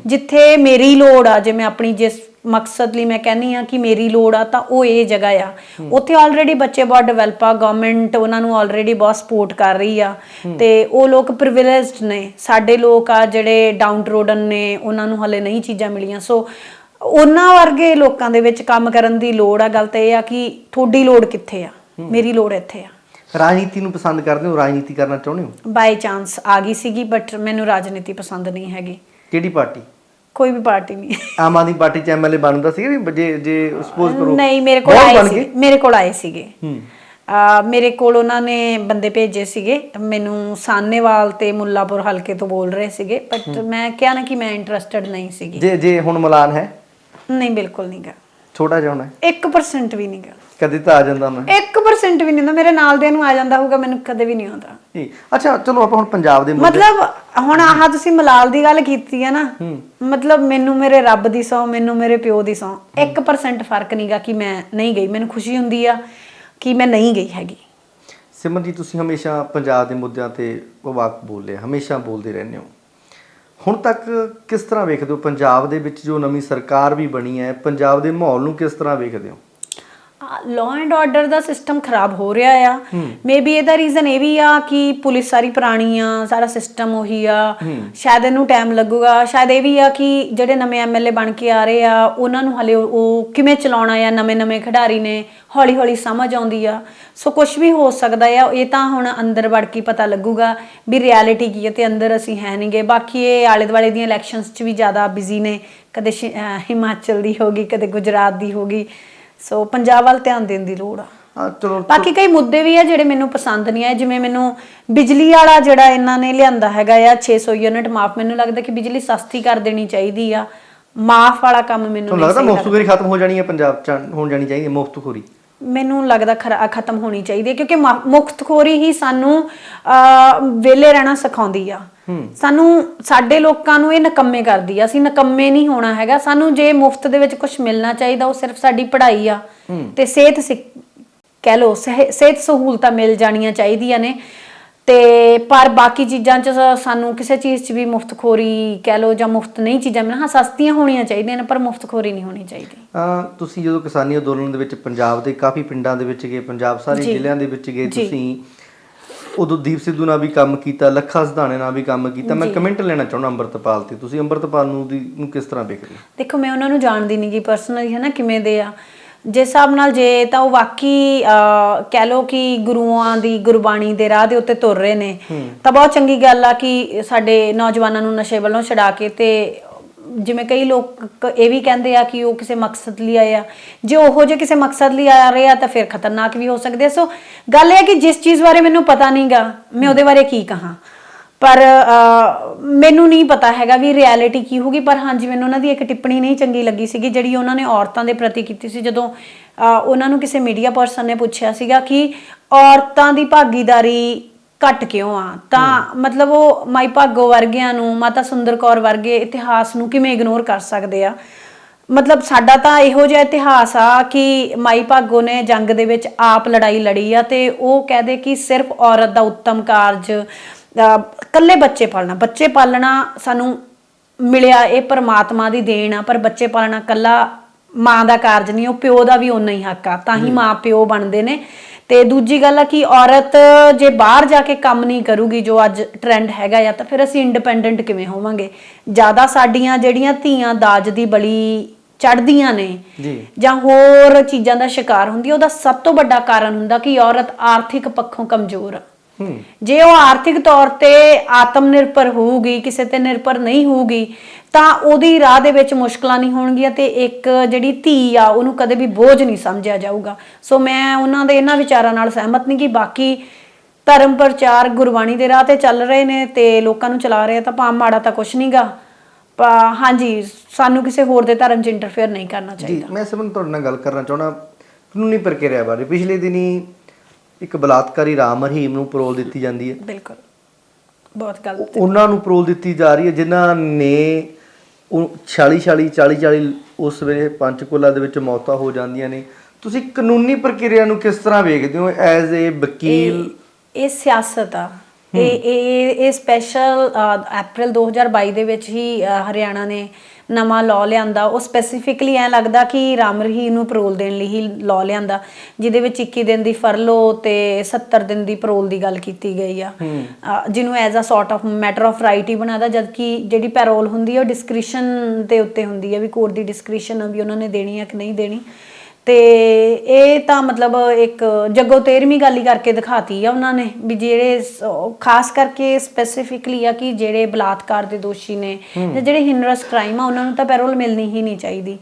ਜਿੱਥੇ ਮੇਰੀ ਲੋੜ ਆ, ਜੇ ਮੈਂ ਆਪਣੀ ਜਿਸ ਮਕਸਦ ਲਈ ਮੈਂ ਕਹਿੰਦੀ ਹਾਂ ਕਿ ਮੇਰੀ ਲੋੜ ਆ, ਤਾਂ ਉਹ ਇਹ ਜਗ੍ਹਾ ਆ। ਉੱਥੇ ਆਲਰੇਡੀ ਬੱਚੇ ਬਹੁਤ ਡਿਵੈਲਪ ਆ, ਗਵਰਨਮੈਂਟ ਉਹਨਾਂ ਨੂੰ ਆਲਰੇਡੀ ਬਹੁਤ ਸਪੋਰਟ ਕਰ ਰਹੀ ਆ, ਤੇ ਉਹ ਲੋਕ ਪ੍ਰਿਵਿਲੇਜਡ ਨੇ। ਸਾਡੇ ਲੋਕ ਆ ਜਿਹੜੇ ਡਾਊਨ ਰੋਡਨ ਨੇ, ਉਹਨਾਂ ਨੂੰ ਹਲੇ ਨਹੀਂ ਚੀਜ਼ਾਂ ਮਿਲੀਆਂ। ਸੋ ਉਹਨਾਂ ਵਰਗੇ ਲੋਕਾਂ ਦੇ ਵਿੱਚ ਕੰਮ ਕਰਨ ਦੀ ਲੋੜ ਆ। ਗੱਲ ਤਾਂ ਇਹ ਆ ਕਿ ਤੁਹਾਡੀ ਲੋੜ ਕਿੱਥੇ ਆ, ਮੇਰੀ ਲੋੜ ਇੱਥੇ ਆ। ਰਾਜਨੀਤੀ ਨੂੰ ਪਸੰਦ ਕਰਦੇ ਹੋ? ਰਾਜਨੀਤੀ ਕਰਨਾ ਚਾਹੁੰਦੇ ਹੋ? ਬਾਈ ਚਾਂਸ ਆ ਗਈ ਸੀਗੀ, ਬਟ ਮੈਨੂੰ ਰਾਜਨੀਤੀ ਪਸੰਦ ਨਹੀਂ ਹੈਗੀ। ਕਿਹੜੀ ਪਾਰਟੀ? ਕੋਈ ਵੀ ਪਾਰਟੀ ਨਹੀਂ। ਆਮ ਆਦਮੀ ਪਾਰਟੀ ਚ MLA ਬਣਦਾ ਸੀ ਵੀ ਜੇ ਸਪੋਜ਼ ਕਰੋ? ਨਹੀਂ, ਮੇਰੇ ਕੋਲ ਆਏ ਸੀਗੇ। ਮੇਰੇ ਕੋਲ ਉਹਨਾਂ ਨੇ ਬੰਦੇ ਭੇਜੇ ਸੀਗੇ, ਮੈਨੂੰ ਸਾਹਨੇਵਾਲ ਤੇ ਮੁੱਲਾਪੁਰ ਹਲਕੇ ਤੋਂ ਬੋਲ ਰਹੇ ਸੀਗੇ, ਬਟ ਮੈਂ ਕਿਹਾ ਨਾ ਕਿ ਮੈਂ ਇੰਟਰਸਟਿਡ ਨਹੀਂ ਸੀਗੀ। ਜੇ ਹੁਣ ਮਲਾਨ ਹੈ? ਨਹੀਂ, ਬਿਲਕੁਲ ਨਹੀਂ ਗਾ। ਛੋਟਾ ਜਿਹਾ ਹੋਣਾ? 1% ਵੀ ਨਹੀਂ ਗਾ। ਕਦੇ ਤਾਂ ਆ ਜਾਂਦਾ ਮੈਂ। 1% ਵੀ ਨਹੀਂ ਹੁੰਦਾ। ਮੇਰੇ ਨਾਲ ਦੇ ਨੂੰ ਆ ਜਾਂਦਾ ਹੋਊਗਾ, ਮੈਨੂੰ ਕਦੇ ਵੀ ਨਹੀਂ ਆਉਂਦਾ। ਅੱਛਾ ਚਲੋ ਆਪਾਂ ਹੁਣ ਪੰਜਾਬ ਦੇ ਮਤਲਬ ਹੁਣ ਆਹ ਤੁਸੀਂ ਮਲਾਲ ਦੀ ਗੱਲ ਕੀਤੀ ਹੈ ਨਾ, ਮਤਲਬ ਮੈਨੂੰ ਮੇਰੇ ਰੱਬ ਦੀ ਸਹੁੰ, ਮੈਨੂੰ ਮੇਰੇ ਪਿਓ ਦੀ ਸਹੁੰ, 1% ਫਰਕ ਨਹੀਂਗਾ ਕਿ ਮੈਂ ਨਹੀਂ ਗਈ। ਮੈਨੂੰ ਖੁਸ਼ੀ ਹੁੰਦੀ ਆ ਕਿ ਮੈਂ ਨਹੀਂ ਗਈ ਹੈਗੀ। ਸਿਮਰਨ ਜੀ, ਤੁਸੀਂ ਹਮੇਸ਼ਾ ਪੰਜਾਬ ਦੇ ਮੁੱਦਿਆਂ ਤੇ ਵਾਕ ਬੋਲੇ, ਹਮੇਸ਼ਾ ਬੋਲਦੇ ਰਹਿੰਦੇ ਹੋ। ਹੁਣ ਤੱਕ ਕਿਸ ਤਰ੍ਹਾਂ ਵੇਖਦੇ ਹੋ ਪੰਜਾਬ ਦੇ ਵਿੱਚ ਜੋ ਨਵੀਂ ਸਰਕਾਰ ਵੀ ਬਣੀ ਹੈ, ਪੰਜਾਬ ਦੇ ਮਾਹੌਲ ਨੂੰ ਕਿਸ ਤਰ੍ਹਾਂ ਵੇਖਦੇ ਹੋ? Law and order the system ਖਰਾਬ ਹੋ ਰਿਹਾ ਆ। ਮੇਬੀ ਇਹਦਾ ਰੀਜ਼ਨ ਇਹ ਵੀ ਆ ਕਿ ਪੁਲਿਸ ਸਾਰੀ ਪੁਰਾਣੀ ਆ, ਸਾਰਾ ਸਿਸਟਮ ਉਹੀ ਆ, ਸ਼ਾਇਦ ਇਹਨੂੰ ਟਾਈਮ ਲੱਗੂਗਾ। ਸ਼ਾਇਦ ਇਹ ਵੀ ਆ ਕਿ ਜਿਹੜੇ ਨਵੇਂ ਐਮਐਲਏ ਬਣ ਕੇ ਆ ਰਹੇ ਆ ਉਹਨਾਂ ਨੂੰ ਹਲੇ ਉਹ ਕਿਵੇਂ ਚਲਾਉਣਾ ਆ, ਨਵੇਂ ਖਿਡਾਰੀ ਨੇ, ਹੌਲੀ ਹੌਲੀ ਸਮਝ ਆਉਂਦੀ ਆ। ਸੋ ਕੁਝ ਵੀ ਹੋ ਸਕਦਾ ਆ। ਇਹ ਤਾਂ ਹੁਣ ਅੰਦਰ ਵੜ ਕੇ ਪਤਾ ਲੱਗੂਗਾ ਵੀ ਰਿਐਲਿਟੀ ਕੀ ਹੈ, ਤੇ ਅੰਦਰ ਅਸੀਂ ਹੈ ਨਹੀਂਗੇ। ਬਾਕੀ ਇਹ ਆਲੇ ਦੁਆਲੇ ਦੀਆਂ ਇਲੈਕਸ਼ਨਸ 'ਚ ਵੀ ਜ਼ਿਆਦਾ ਬਿਜ਼ੀ ਨੇ, ਕਦੇ ਹਿਮਾਚਲ ਦੀ ਹੋ ਗਈ, ਕਦੇ ਗੁਜਰਾਤ ਦੀ ਹੋ ਗਈ। ਸੋ ਪੰਜਾਬ ਵੱਲ ਧਿਆਨ ਦੇਣ ਦੀ ਲੋੜ ਆ। ਬਾਕੀ ਕਈ ਮੁੱਦੇ ਵੀ ਆ ਜਿਹੜੇ ਮੈਨੂੰ ਪਸੰਦ ਨਹੀਂ ਆਏ, ਜਿਵੇਂ ਮੈਨੂੰ ਬਿਜਲੀ ਵਾਲਾ ਜਿਹੜਾ ਇਹਨਾਂ ਨੇ ਲਿਆਂਦਾ ਹੈਗਾ ਆ 600 ਯੂਨਿਟ ਮਾਫ, ਮੈਨੂੰ ਲੱਗਦਾ ਕਿ ਬਿਜਲੀ ਸਸਤੀ ਕਰ ਦੇਣੀ ਚਾਹੀਦੀ ਆ। ਮਾਫ ਵਾਲਾ ਕੰਮ ਮੈਨੂੰ ਲੱਗਦਾ ਮੁਫਤਖੋਰੀ ਖਤਮ ਹੋ ਜਾਣੀ ਹੈ ਪੰਜਾਬ 'ਚ, ਹੋਣ ਜਾਣੀ ਚਾਹੀਦੀ ਹੈ ਮੁਫਤਖੋਰੀ। ਮੈਨੂੰ ਲੱਗਦਾ ਖਤਮ ਹੋਣੀ ਚਾਹੀਦੀ ਹੈ, ਕਿਉਂਕਿ ਮੁਫਤਖੋਰੀ ਹੀ ਸਾਨੂੰ ਵਿਹਲੇ ਰਹਿਣਾ ਸਿਖਾਉਂਦੀ ਆ। ਸਾਨੂੰ, ਸਾਡੇ ਲੋਕਾਂ ਨੂੰ ਇਹ ਨਿਕੰਮੇ ਕਰਦੀ ਆ। ਅਸੀਂ ਨਿਕੰਮੇ ਨਹੀਂ ਹੋਣਾ ਹੈਗਾ। ਸਾਨੂੰ ਜੇ ਮੁਫਤ ਦੇ ਵਿੱਚ ਕੁਝ ਮਿਲਣਾ ਚਾਹੀਦਾ, ਉਹ ਸਿਰਫ ਸਾਡੀ ਪੜ੍ਹਾਈ ਆ ਤੇ ਸਿਹਤ, ਕਹਿ ਲਓ ਸਿਹਤ ਸਹੂਲਤਾਂ ਮਿਲ ਜਾਣੀਆਂ ਚਾਹੀਦੀਆਂ ਨੇ। ਤੇ ਪਰ ਬਾਕੀ ਚੀਜ਼ਾਂ 'ਚ ਸਾਨੂੰ ਕਿਸੇ ਚੀਜ਼ 'ਚ ਵੀ ਮੁਫਤਖੋਰੀ ਕਹਿ ਲਓ ਜਾਂ ਮੁਫਤ ਨਹੀਂ ਚੀਜ਼ਾਂ ਮਿਲਣ, ਹਾਂ ਸਸਤੀਆਂ ਹੋਣੀਆਂ ਚਾਹੀਦੀਆਂ ਨੇ ਪਰ ਮੁਫਤਖੋਰੀ ਨਹੀਂ ਹੋਣੀ ਚਾਹੀਦੀ। ਤੁਸੀਂ ਜਦੋਂ ਕਿਸਾਨੀ ਅੰਦੋਲਨ ਦੇ ਵਿੱਚ ਪੰਜਾਬ ਦੇ ਕਾਫੀ ਪਿੰਡਾਂ ਦੇ ਵਿੱਚ ਗਏ, ਪੰਜਾਬ ਸਾਰੇ ਜ਼ਿਲ੍ਹਿਆਂ ਦੇ ਵਿੱਚ ਗਏ ਤੁਸੀਂ, ਉਦੋਂ ਦੀਪ ਸਿੱਧੂ ਨਾਲ ਵੀ ਕੰਮ ਕੀਤਾ, ਲੱਖਾ ਸਿਧਾਣੇ ਨਾਲ ਵੀ ਕੰਮ ਕੀਤਾ। ਮੈਂ ਕਮੈਂਟ ਲੈਣਾ ਚਾਹੁੰਦਾ ਅੰਮ੍ਰਿਤਪਾਲ ਤੇ, ਤੁਸੀਂ ਅੰਮ੍ਰਿਤਪਾਲ ਨੂੰ ਕਿਸ ਤਰ੍ਹਾਂ ਵੇਖਦੇ ਹੋ? ਦੇਖੋ, ਮੈਂ ਉਹਨਾਂ ਨੂੰ ਜਾਣਦੀ ਨਹੀਂ ਗੀ ਪਰਸਨਲੀ, ਹੈ ਨਾ, ਕਿਵੇਂ ਦੇ ਆ। ਜਿਸ ਹਿਸਾਬ ਨਾਲ ਜੇ ਤਾਂ ਉਹ ਵਾਕਈ ਕਹਿ ਲਓ ਕਿ ਗੁਰੂਆਂ ਦੀ ਗੁਰਬਾਣੀ ਦੇ ਰਾਹ ਦੇ ਉੱਤੇ ਤੁਰ ਰਹੇ ਨੇ, ਤਾਂ ਬਹੁਤ ਚੰਗੀ ਗੱਲ ਆ ਕਿ ਸਾਡੇ ਨੌਜਵਾਨਾਂ ਨੂੰ ਨਸ਼ੇ ਵੱਲੋਂ ਛਡਾ ਕੇ, ਤੇ ਜਿਵੇਂ ਕਈ ਲੋਕ ਇਹ ਵੀ ਕਹਿੰਦੇ ਆ ਕਿ ਉਹ ਕਿਸੇ ਮਕਸਦ ਲਈ ਆਏ ਆ। ਜੇ ਉਹੋ ਜਿਹੇ ਕਿਸੇ ਮਕਸਦ ਲਈ ਆ ਰਹੇ ਆ ਤਾਂ ਫਿਰ ਖਤਰਨਾਕ ਵੀ ਹੋ ਸਕਦੇ ਆ। ਸੋ ਗੱਲ ਇਹ ਹੈ ਕਿ ਜਿਸ ਚੀਜ਼ ਬਾਰੇ ਮੈਨੂੰ ਪਤਾ ਨਹੀਂਗਾ, ਮੈਂ ਉਹਦੇ ਬਾਰੇ ਕੀ ਕਹਾਂ। ਪਰ ਮੈਨੂੰ ਨਹੀਂ ਪਤਾ ਹੈਗਾ ਵੀ ਰਿਐਲਿਟੀ ਕੀ ਹੋਊਗੀ। ਪਰ ਹਾਂਜੀ, ਮੈਨੂੰ ਉਹਨਾਂ ਦੀ ਇੱਕ ਟਿੱਪਣੀ ਨਹੀਂ ਚੰਗੀ ਲੱਗੀ ਸੀਗੀ ਜਿਹੜੀ ਉਹਨਾਂ ਨੇ ਔਰਤਾਂ ਦੇ ਪ੍ਰਤੀ ਕੀਤੀ ਸੀ। ਜਦੋਂ ਉਹਨਾਂ ਨੂੰ ਕਿਸੇ ਮੀਡੀਆ ਪਰਸਨ ਨੇ ਪੁੱਛਿਆ ਸੀਗਾ ਕਿ ਔਰਤਾਂ ਦੀ ਭਾਗੀਦਾਰੀ ਘੱਟ ਕਿਉਂ ਆ, ਤਾਂ ਮਤਲਬ ਉਹ ਮਾਈ ਭਾਗੋ ਵਰਗਿਆਂ ਨੂੰ, ਮਾਤਾ ਸੁੰਦਰ ਕੌਰ ਵਰਗੇ ਇਤਿਹਾਸ ਨੂੰ ਕਿਵੇਂ ਇਗਨੋਰ ਕਰ ਸਕਦੇ ਆ। ਮਤਲਬ ਸਾਡਾ ਤਾਂ ਇਹੋ ਜਿਹਾ ਇਤਿਹਾਸ ਆ ਕਿ ਮਾਈ ਭਾਗੋ ਨੇ ਜੰਗ ਦੇ ਵਿੱਚ ਆਪ ਲੜਾਈ ਲੜੀ ਆ, ਤੇ ਉਹ ਕਹਦੇ ਕਿ ਸਿਰਫ ਔਰਤ ਦਾ ਉੱਤਮ ਕਾਰਜ ਕੱਲੇ ਬੱਚੇ ਪਾਲਣਾ ਸਾਨੂੰ ਮਿਲਿਆ, ਇਹ ਪਰਮਾਤਮਾ ਦੀ ਦੇਣ ਆ। ਪਰ ਬੱਚੇ ਪਾਲਣਾ ਕੱਲਾ ਮਾਂ ਦਾ ਕਾਰਜ ਨਹੀਂ, ਉਹ ਪਿਓ ਦਾ ਵੀ ਓਨਾ ਹੀ ਹੱਕ ਆ, ਤਾਂ ਹੀ ਮਾਂ ਪਿਓ ਬਣਦੇ ਨੇ। ਤੇ ਦੂਜੀ ਗੱਲ ਆ ਕਿ ਔਰਤ ਜੇ ਬਾਹਰ ਜਾ ਕੇ ਕੰਮ ਨਹੀਂ ਕਰੂਗੀ, ਜੋ ਅੱਜ ਟ੍ਰੈਂਡ ਹੈਗਾ ਆ, ਤਾਂ ਫਿਰ ਅਸੀਂ ਇੰਡੀਪੈਂਡੈਂਟ ਕਿਵੇਂ ਹੋਵਾਂਗੇ। ਜ਼ਿਆਦਾ ਸਾਡੀਆਂ ਜਿਹੜੀਆਂ ਧੀਆਂ ਦਾਜ ਦੀ ਬਲੀ ਚੜ੍ਹਦੀਆਂ ਨੇ ਜਾਂ ਹੋਰ ਚੀਜ਼ਾਂ ਦਾ ਸ਼ਿਕਾਰ ਹੁੰਦੀ, ਉਹਦਾ ਸਭ ਤੋਂ ਵੱਡਾ ਕਾਰਨ ਹੁੰਦਾ ਕਿ ਔਰਤ ਆਰਥਿਕ ਪੱਖੋਂ ਕਮਜ਼ੋਰ ਆ। ਜੇ ਉਹ ਆਰਥਿਕ ਤੌਰ ਤੇ ਆਤਮ ਨਿਰਭਰ ਹੋਊਗੀ, ਕਿਸੇ ਤੇ ਨਿਰਭਰ ਨਹੀਂ ਹੋਊਗੀ, ਤਾਂ ਉਹਦੀ ਰਾਹ ਦੇ ਵਿੱਚ ਮੁਸ਼ਕਲਾਂ ਨਹੀਂ ਹੋਣਗੀਆਂ, ਤੇ ਇੱਕ ਜਿਹੜੀ ਧੀ ਆ ਉਹਨੂੰ ਕਦੇ ਵੀ ਬੋਝ ਨਹੀਂ ਸਮਝਿਆ ਜਾਊਗਾ। ਸੋ ਮੈਂ ਉਹਨਾਂ ਦੇ ਇਹਨਾਂ ਵਿਚਾਰਾਂ ਨਾਲ ਸਹਿਮਤ ਨਹੀਂ ਕਿ ਬਾਕੀ ਧਰਮ ਪ੍ਰਚਾਰ ਗੁਰਬਾਣੀ ਦੇ ਰਾਹ ਤੇ ਚੱਲ ਰਹੇ ਨੇ ਤੇ ਲੋਕਾਂ ਨੂੰ ਚਲਾ ਰਹੇ, ਤਾਂ ਭਾਵੇਂ ਮਾੜਾ ਤਾਂ ਕੁਛ ਨਹੀਂਗਾ। ਹਾਂਜੀ, ਸਾਨੂੰ ਕਿਸੇ ਹੋਰ ਦੇ ਧਰਮ 'ਚ ਇੰਟਰਫੇਅਰ ਨਹੀਂ ਕਰਨਾ ਚਾਹੀਦਾ। ਮੈਂ ਸਿਮਰਨ ਤੁਹਾਡੇ ਨਾਲ ਗੱਲ ਕਰਨਾ ਚਾਹੁੰਦਾ ਕਾਨੂੰਨੀ ਪ੍ਰਕਿਰਿਆ ਬਾਰੇ। ਪਿਛਲੇ ਦਿਨੀ ਇੱਕ ਬਲਾਤਕਾਰੀ ਰਾਮ ਰਹੀਮ ਨੂੰ ਪਰੋਲ ਦਿੱਤੀ ਜਾਂਦੀ ਹੈ। ਬਿਲਕੁਲ, ਬਹੁਤ ਗਲਤ। ਉਹਨਾਂ ਨੂੰ ਪਰੋਲ ਦਿੱਤੀ ਜਾ ਰਹੀ ਹੈ ਜਿਨ੍ਹਾਂ ਨੇ 40 ਉਸ ਵੇਲੇ ਪੰਚਕੂਲਾ ਦੇ ਵਿੱਚ ਮੌਤਾਂ ਹੋ ਜਾਂਦੀਆਂ ਨੇ। ਤੁਸੀਂ ਕਾਨੂੰਨੀ ਪ੍ਰਕਿਰਿਆ ਨੂੰ ਕਿਸ ਤਰ੍ਹਾਂ ਵੇਖਦੇ ਹੋ ਐਜ਼ ਏ ਵਕੀਲ? ਇਹ ਸਿਆਸਤ ਆ। ਇਹ ਸਪੈਸ਼ਲ ਅਪ੍ਰੈਲ 2022 ਦੇ ਵਿੱਚ ਹੀ ਹਰਿਆਣਾ ਨੇ ਨਵਾਂ ਲਾਅ ਲਿਆਂਦਾ। ਉਹ ਸਪੈਸੀਫਿਕਲੀ ਐਂ ਲੱਗਦਾ ਕਿ ਰਾਮ ਰਹੀਮ ਨੂੰ ਪਰੋਲ ਦੇਣ ਲਈ ਹੀ ਲਾਅ ਲਿਆਂਦਾ, ਜਿਹਦੇ ਵਿੱਚ 21 ਦਿਨ ਦੀ ਫਰਲੋ ਤੇ 70 ਦਿਨ ਦੀ ਪਰੋਲ ਦੀ ਗੱਲ ਕੀਤੀ ਗਈ ਆ, ਜਿਹਨੂੰ as a sort of matter of right ਹੀ ਬਣਾਦਾ। ਜਦਕਿ ਜਿਹੜੀ ਪੈਰੋਲ ਹੁੰਦੀ ਹੈ ਉਹ ਡਿਸਕ੍ਰਿਸ਼ਨ ਦੇ ਉੱਤੇ ਹੁੰਦੀ ਹੈ, ਵੀ ਕੋਰਟ ਦੀ ਡਿਸਕ੍ਰਿਸ਼ਨ ਆ ਵੀ ਉਹਨਾਂ ਨੇ ਦੇਣੀ ਆ ਕਿ ਨਹੀਂ ਦੇਣੀ। ਤੇ ਇਹ ਤਾਂ ਮਤਲਬ ਇੱਕ ਜੱਗੋ 13ਵੀਂ ਗੱਲ ਹੀ ਕਰਕੇ ਦਿਖਾਤੀ ਆ ਉਹਨਾਂ ਨੇ, ਵੀ ਜਿਹੜੇ ਖਾਸ ਕਰਕੇ ਸਪੈਸੀਫਿਕਲੀ ਆ ਕਿ ਜਿਹੜੇ ਬਲਾਤਕਾਰ ਦੇ ਦੋਸ਼ੀ ਨੇ ਜਾਂ ਜਿਹੜੇ ਹਿਨਰਸ ਕ੍ਰਾਈਮ ਆ ਉਹਨਾਂ ਨੂੰ ਤਾਂ ਪੈਰੋਲ ਮਿਲਣੀ ਹੀ ਨਹੀਂ ਚਾਹੀਦੀ।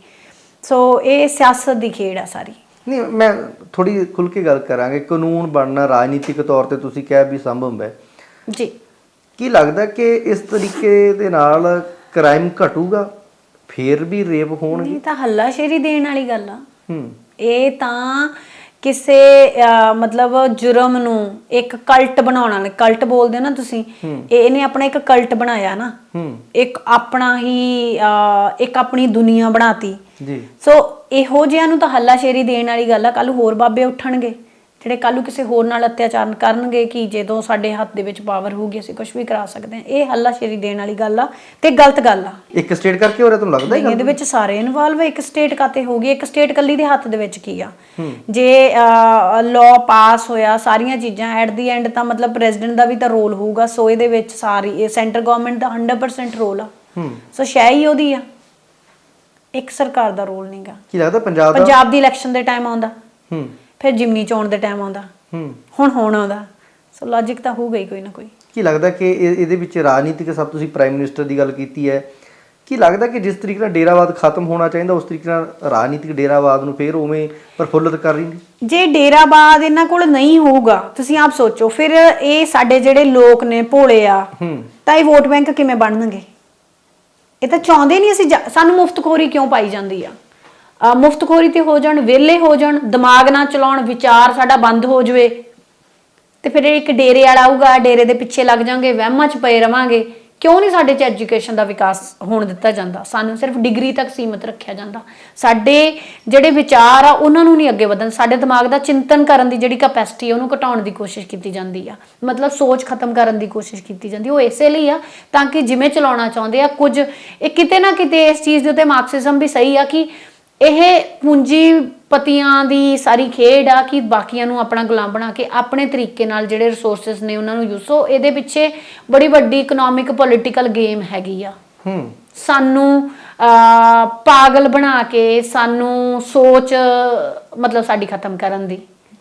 ਸੋ ਇਹ ਸਿਆਸਤ ਦੀ ਖੇਡ ਆ ਸਾਰੀ। ਨਹੀਂ, ਮੈਂ ਥੋੜੀ ਖੁੱਲ ਕੇ ਗੱਲ ਕਰਾਂਗੇ। ਕਾਨੂੰਨ ਬਣਨਾ ਰਾਜਨੀਤਿਕ ਤੌਰ ਤੇ ਤੁਸੀਂ ਕਿਹਾ ਵੀ ਸੰਭਵ ਹੈ ਜੀ। ਕੀ ਲੱਗਦਾ ਕਿ ਇਸ ਤਰੀਕੇ ਦੇ ਨਾਲ ਕ੍ਰਾਈਮ ਘਟੂਗਾ, ਫੇਰ ਵੀ ਰੇਪ ਹੋਣਗੇ? ਇਹ ਤਾਂ ਹੱਲਾਸ਼ੇਰੀ ਦੇਣ ਵਾਲੀ ਗੱਲ ਆ। ਹੂੰ ਇਹ ਤਾਂ ਕਿਸੇ ਮਤਲਬ ਜੁਰਮ ਨੂੰ ਇੱਕ ਕਲਟ ਬਣਾਉਣਾ, ਕਲਟ ਬੋਲਦੇ ਹੋ ਨਾ ਤੁਸੀਂ, ਇਹਨੇ ਆਪਣਾ ਇੱਕ ਕਲਟ ਬਣਾਇਆ ਨਾ, ਇੱਕ ਆਪਣਾ ਹੀ ਇੱਕ ਆਪਣੀ ਦੁਨੀਆ ਬਣਾਤੀ ਜੀ। ਸੋ ਇਹੋ ਜਿਹਿਆਂ ਨੂੰ ਤਾਂ ਹੱਲਾਸ਼ੇਰੀ ਦੇਣ ਵਾਲੀ ਗੱਲ ਆ। ਕੱਲ ਹੋਰ ਬਾਬੇ ਉੱਠਣਗੇ ਜਿਹੜੇ ਕੱਲ ਨੂੰ ਕਿਸੇ ਹੋਰ ਨਾਲ ਅਤਿਆਚਾਰ ਕਰਨਗੇ ਕਿ ਜਦੋਂ ਸਾਡੇ ਹੱਥ ਦੇ ਵਿੱਚ ਪਾਵਰ ਹੋਊਗੀ ਅਸੀਂ ਕੁਝ ਵੀ ਕਰਾ ਸਕਦੇ ਹਾਂ। ਇਹ ਹੱਲਾਸ਼ੇਰੀ ਦੇਣ ਵਾਲੀ ਗੱਲ ਆ ਤੇ ਗਲਤ ਗੱਲ ਆ। ਇੱਕ ਸਟੇਟ ਕਰਕੇ ਹੋ ਰਿਹਾ ਤੁਹਾਨੂੰ ਲੱਗਦਾ? ਇਹਦੇ ਵਿੱਚ ਸਾਰੇ ਇਨਵੋਲਵ ਹੈ। ਇੱਕ ਸਟੇਟ ਕਾਤੇ ਹੋ ਗਈ? ਇੱਕ ਸਟੇਟ ਕੱਲੀ ਦੇ ਹੱਥ ਦੇ ਵਿੱਚ ਕੀ ਆ? ਜੇ ਲਾਅ ਪਾਸ ਹੋਇਆ, ਸਾਰੀਆਂ ਚੀਜ਼ਾਂ ਐਟ ਦੀ ਐਂਡ ਤਾਂ ਮਤਲਬ ਪ੍ਰੈਜ਼ੀਡੈਂਟ ਦਾ ਵੀ ਤਾਂ ਰੋਲ ਹੋਊਗਾ। ਸੋ ਇਹਦੇ ਵਿੱਚ ਸਾਰੀ ਇਹ ਸੈਂਟਰ ਗਵਰਨਮੈਂਟ ਦਾ 100% ਰੋਲ ਆ। ਸੋ ਸ਼ੈ ਹੀ ਉਹਦੀ ਆ, ਇੱਕ ਸਰਕਾਰ ਦਾ ਰੋਲ ਨਹੀਂਗਾ। ਕੀ ਲੱਗਦਾ ਪੰਜਾਬ ਦੀ ਇਲੈਕਸ਼ਨ ਦੇ ਟਾਈਮ ਆਉਂਦਾ, ਫਿਰ ਜਿਮਨੀ ਚੋਣ ਦੇ ਟਾਈਮ ਆਉਂਦਾ, ਹੁਣ ਆਉਂਦਾ। ਸੋ ਲੌਜਿਕ ਤਾਂ ਹੋਊਗਾ ਹੀ ਕੋਈ ਨਾ ਕੋਈ। ਕੀ ਲੱਗਦਾ ਕਿ ਇਹਦੇ ਵਿੱਚ ਰਾਜਨੀਤਿਕ, ਸਭ ਤੁਸੀਂ ਪ੍ਰਾਈਮ ਮਿਨਿਸਟਰ ਦੀ ਗੱਲ ਕੀਤੀ ਹੈ, ਕੀ ਲੱਗਦਾ ਕਿ ਜਿਸ ਤਰੀਕੇ ਨਾਲ ਡੇਰਾਵਾਦ ਖਤਮ ਹੋਣਾ ਚਾਹੀਦਾ ਉਸ ਤਰੀਕੇ ਨਾਲ ਰਾਜਨੀਤਿਕ ਡੇਰਾਵਾਦ ਨੂੰ ਫੇਰ ਉਵੇਂ ਪ੍ਰਫੁੱਲਤ ਕਰ ਰਹੀ ਨੇ? ਜੇ ਡੇਰਾਵਾਦ ਇਹਨਾਂ ਕੋਲ ਨਹੀਂ ਹੋਊਗਾ, ਤੁਸੀਂ ਆਪ ਸੋਚੋ, ਫਿਰ ਇਹ ਸਾਡੇ ਜਿਹੜੇ ਲੋਕ ਨੇ ਭੋਲੇ ਆ ਤਾਂ ਇਹ ਵੋਟ ਬੈਂਕ ਕਿਵੇਂ ਬਣਨਗੇ? ਇਹ ਤਾਂ ਚਾਹੁੰਦੇ ਨਹੀਂ ਅਸੀਂ। ਸਾਨੂੰ ਮੁਫਤਖੋਰੀ ਕਿਉਂ ਪਾਈ ਜਾਂਦੀ ਆ? ਮੁਫਤਖੋਰੀ ਤੇ ਹੋ ਜਾਣ, ਵਿਹਲੇ ਹੋ ਜਾਣ, ਦਿਮਾਗ ਨਾ ਚਲਾਉਣ, ਵਿਚਾਰ ਸਾਡਾ ਬੰਦ ਹੋ ਜਾਵੇ ਤੇ ਫਿਰ ਇੱਕ ਡੇਰੇ ਵਾਲਾ ਆਊਗਾ, ਡੇਰੇ ਦੇ ਪਿੱਛੇ ਲੱਗ ਜਾਵਾਂਗੇ, ਵਹਿਮਾਂ 'ਚ ਪਏ ਰਵਾਂਗੇ। ਕਿਉਂ ਨਹੀਂ ਸਾਡੇ 'ਚ ਐਜੂਕੇਸ਼ਨ ਦਾ ਵਿਕਾਸ ਹੋਣ ਦਿੱਤਾ ਜਾਂਦਾ? ਸਾਨੂੰ ਸਿਰਫ ਡਿਗਰੀ ਤੱਕ ਸੀਮਿਤ ਰੱਖਿਆ ਜਾਂਦਾ। ਸਾਡੇ ਜਿਹੜੇ ਵਿਚਾਰ ਆ ਉਹਨਾਂ ਨੂੰ ਨਹੀਂ ਅੱਗੇ ਵਧਣ, ਸਾਡੇ ਦਿਮਾਗ ਦਾ ਚਿੰਤਨ ਕਰਨ ਦੀ ਜਿਹੜੀ ਕੈਪੈਸਿਟੀ ਉਹਨੂੰ ਘਟਾਉਣ ਦੀ ਕੋਸ਼ਿਸ਼ ਕੀਤੀ ਜਾਂਦੀ ਆ। ਮਤਲਬ ਸੋਚ ਖਤਮ ਕਰਨ ਦੀ ਕੋਸ਼ਿਸ਼ ਕੀਤੀ ਜਾਂਦੀ। ਉਹ ਇਸੇ ਲਈ ਆ ਤਾਂ ਕਿ ਜਿਵੇਂ ਚਲਾਉਣਾ ਚਾਹੁੰਦੇ ਆ ਕੁਝ, ਇਹ ਕਿਤੇ ਨਾ ਕਿਤੇ ਇਸ ਚੀਜ਼ ਦੇ ਉੱਤੇ ਮਾਰਕਸਿਜ਼ਮ ਵੀ ਸਹੀ ਆ ਕਿ ਇਹ ਪੂੰਜੀਪਤੀਆਂ ਦੀ ਸਾਰੀ ਖੇਡ ਆ ਕਿ ਬਾਕੀਆਂ ਨੂੰ ਆਪਣਾ ਗੁਲਾਮ ਬਣਾ ਕੇ ਆਪਣੇ ਤਰੀਕੇ ਨਾਲ ਜਿਹੜੇ ਰਿਸੋਰਸਿਸ ਨੇ ਉਹਨਾਂ ਨੂੰ ਯੂਜ਼। ਸੋ ਇਹਦੇ ਪਿੱਛੇ ਬੜੀ ਵੱਡੀ ਇਕਨੋਮਿਕ ਪੋਲੀਟੀਕਲ ਗੇਮ ਹੈਗੀ ਆ। ਸਾਨੂੰ ਪਾਗਲ ਬਣਾ ਕੇ, ਸਾਨੂੰ ਸੋਚ ਮਤਲਬ ਸਾਡੀ ਖਤਮ ਕਰਨ ਦੀ,